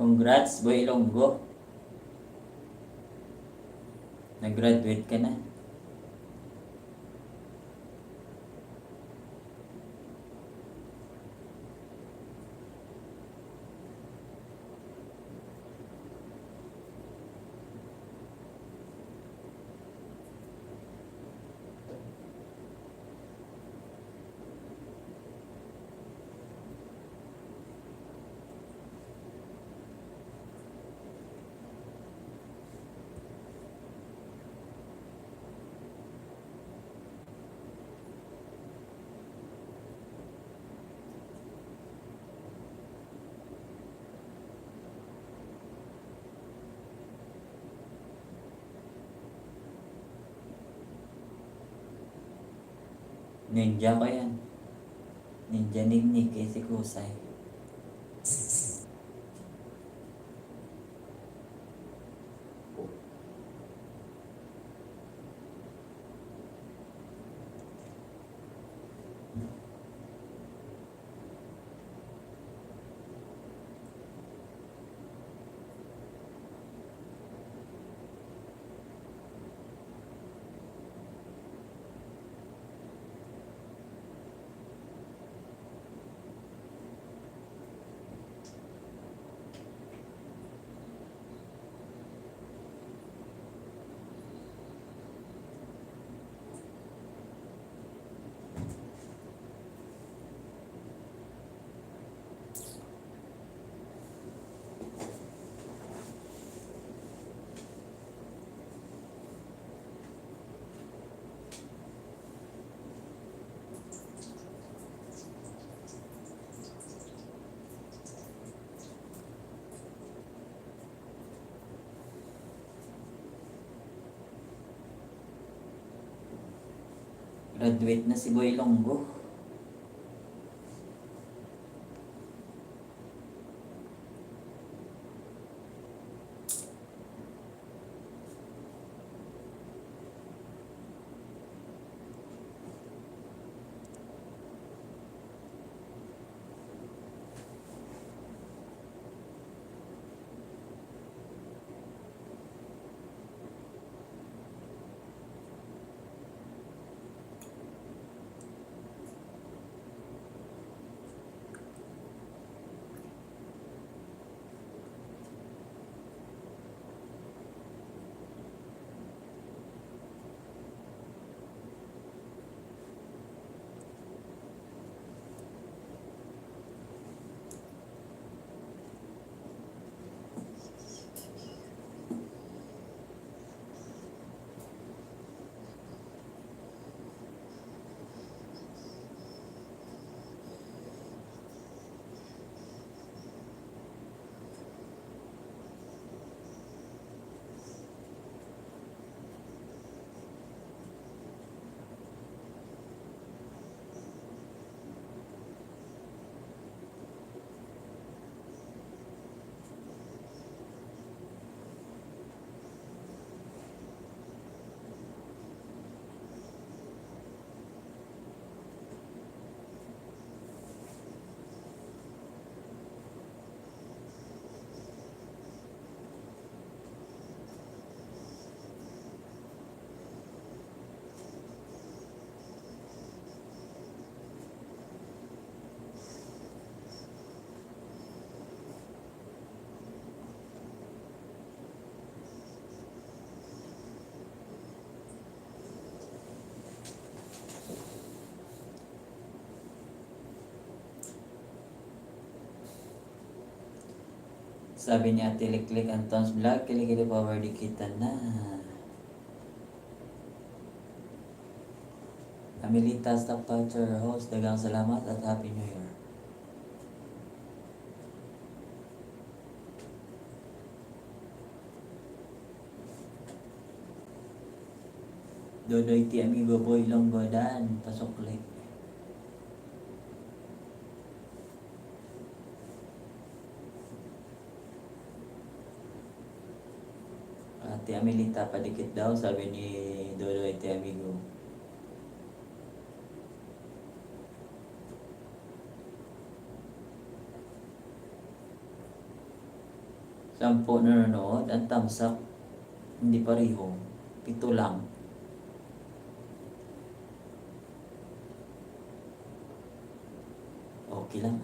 Congrats, Boy Ilonggo. Nag-graduate ka na. Ninja ko yan. Ninja Ningnik kay si Kusay. Graduate na si Boy Ilonggo. Sabi niya, tilik-lik Anton's vlog, kilikili power di kita na. Amelita Stock Culture host, dagang salamat at Happy New Year. Dodoy ti amigo Boy Ilonggo dan, pasuklik. Ate Amelita, padikit daw, sabi ni Dodoy ti amigo. 10 nanonood, ang thumbs up, hindi pareho. 7 lang. Okay lang.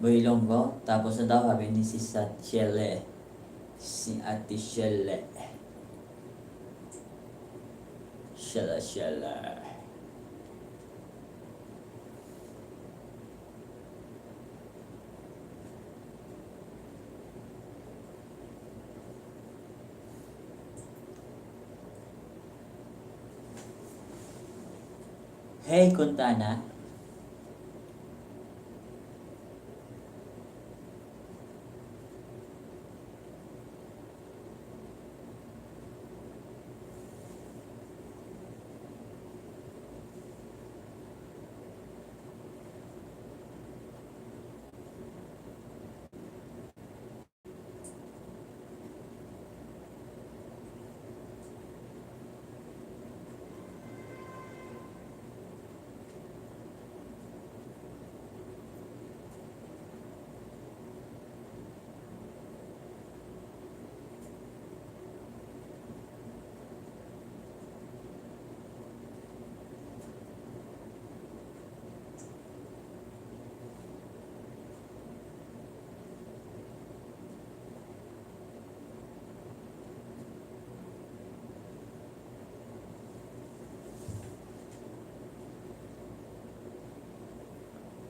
Boy Longgo, tapos na daw sabi ni si Satchele. Si Ate Shelle. Shella. Hey, Kuntana.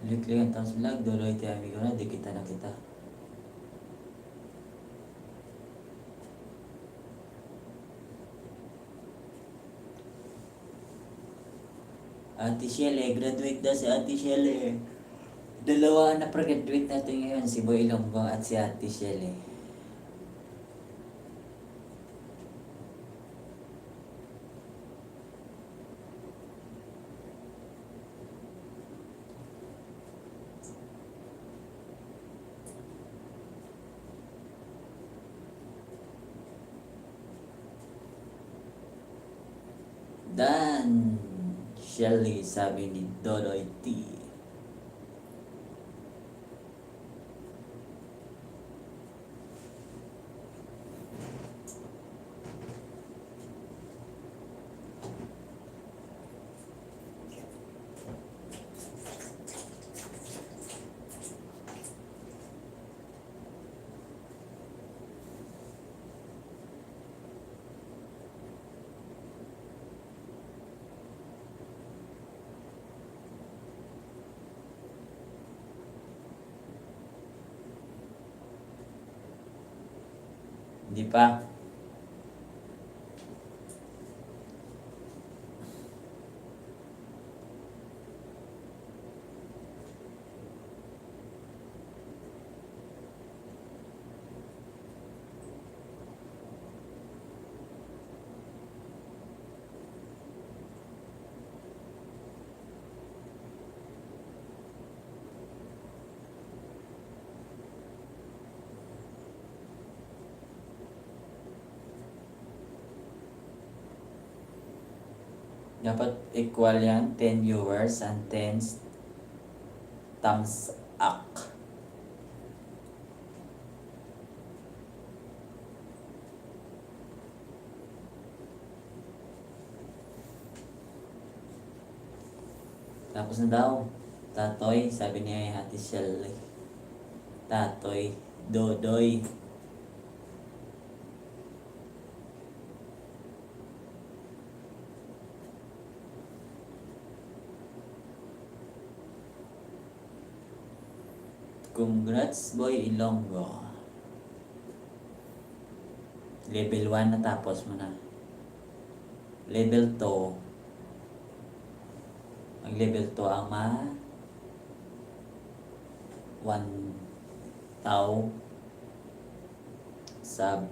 Klik-klik ang thumbs vlog, Doloy tayo amigo na, di kita na kita. Ate Shelle, graduate daw si Ate Shelle. Dalawa na graduate natin ngayon, si Boy Longgo at si Ate Shelle. Dan Shelley, sabi ni Doloy T. Hindi pa. Dapat equal yan, 10 viewers and 10 thumbs up. Tapos na daw. Tatoy, sabi niya Ate Shelley. Tatoy, Dodoy. Congrats, Boy Ilonggo. Level 1 natapos mo na. Level 2. Ang level 2 ang 1,000 sub.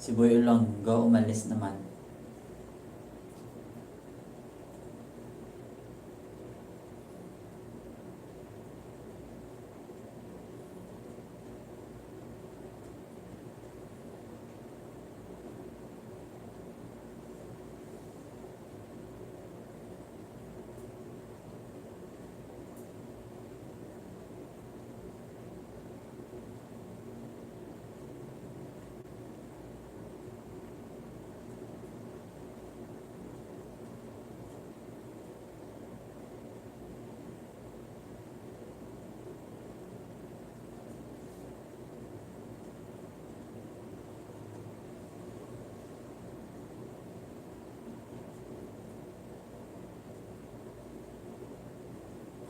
Si Boy Ilonggo umalis naman.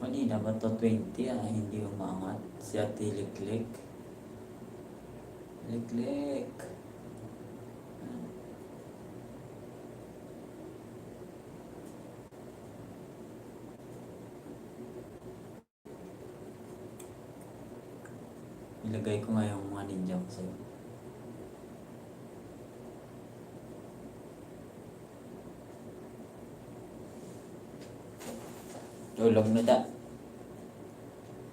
Kanina ba to 20 hindi umangat. Si Ate Liklik. Liklik. Ilagay ko nga yung mga ninja ko sa'yo. Tulog na da.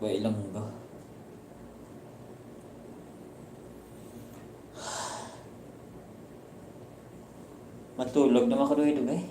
Boy Ilonggo. Matulog na makaduhay-duhay.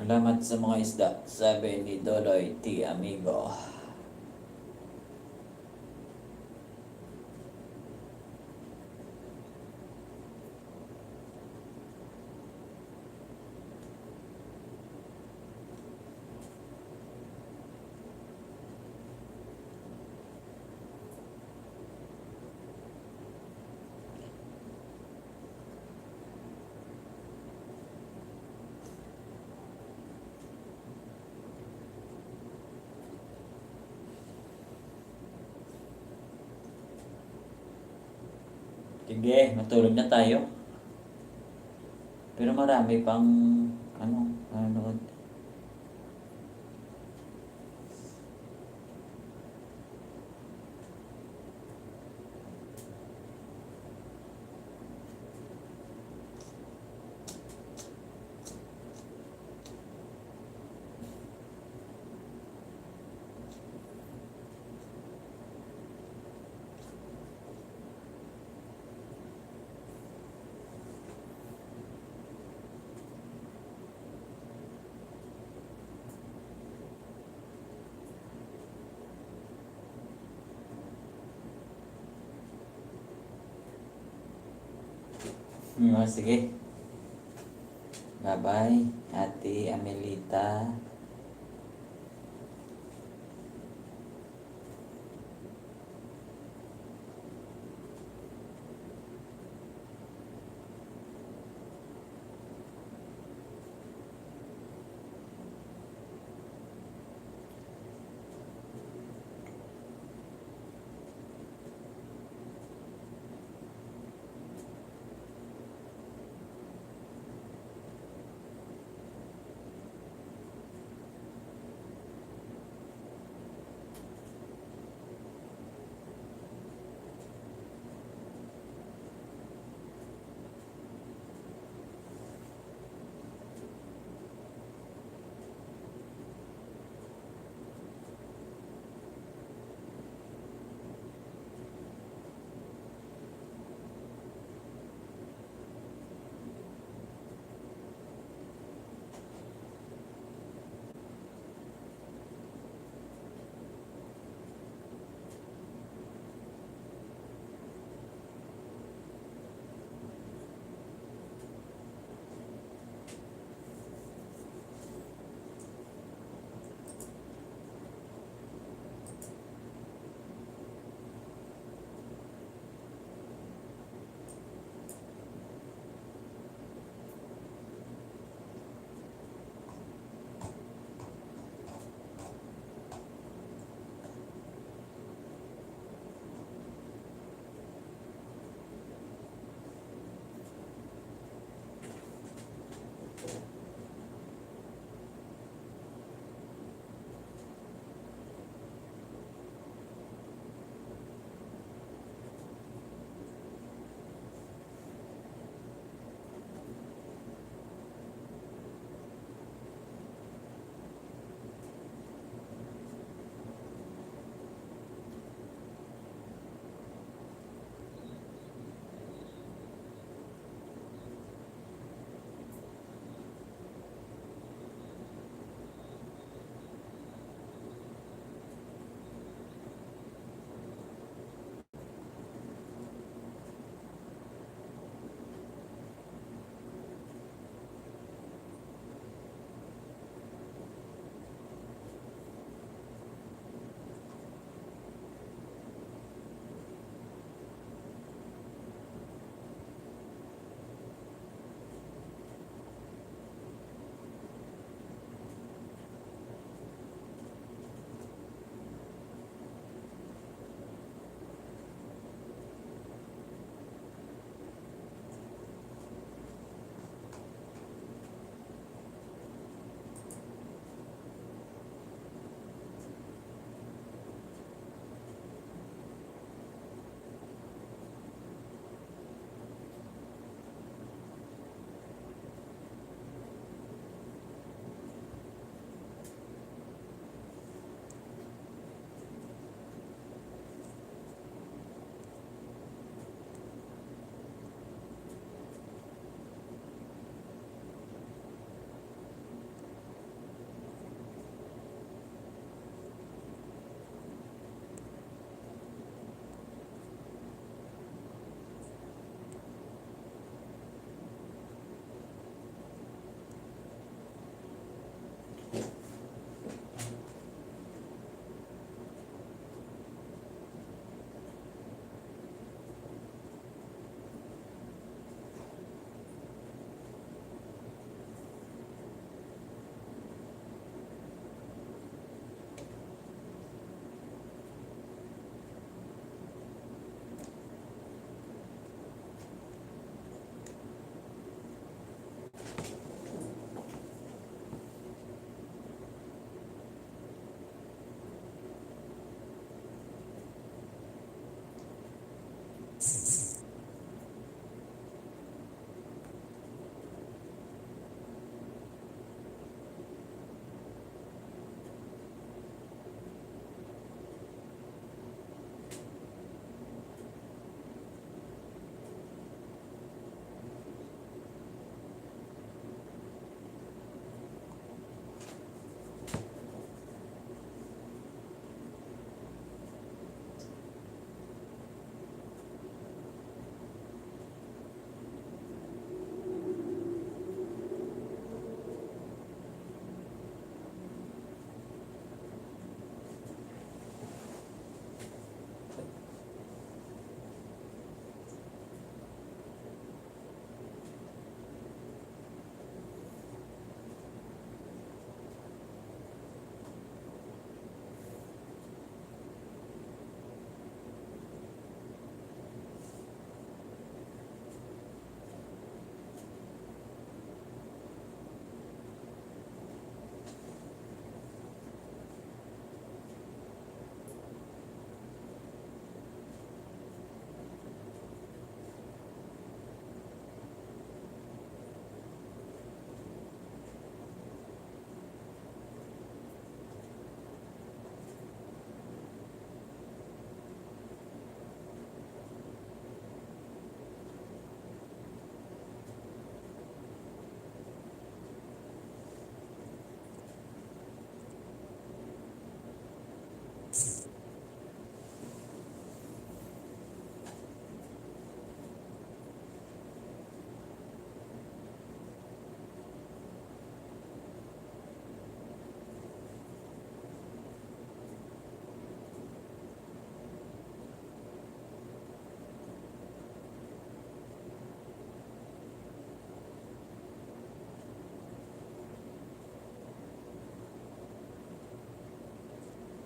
Salamat sa mga isda, sabi ni Doloy T. Amigo. Sige, matulog na tayo. Pero marami pang nanonood. Sige. Bye-bye, Ate Amelita.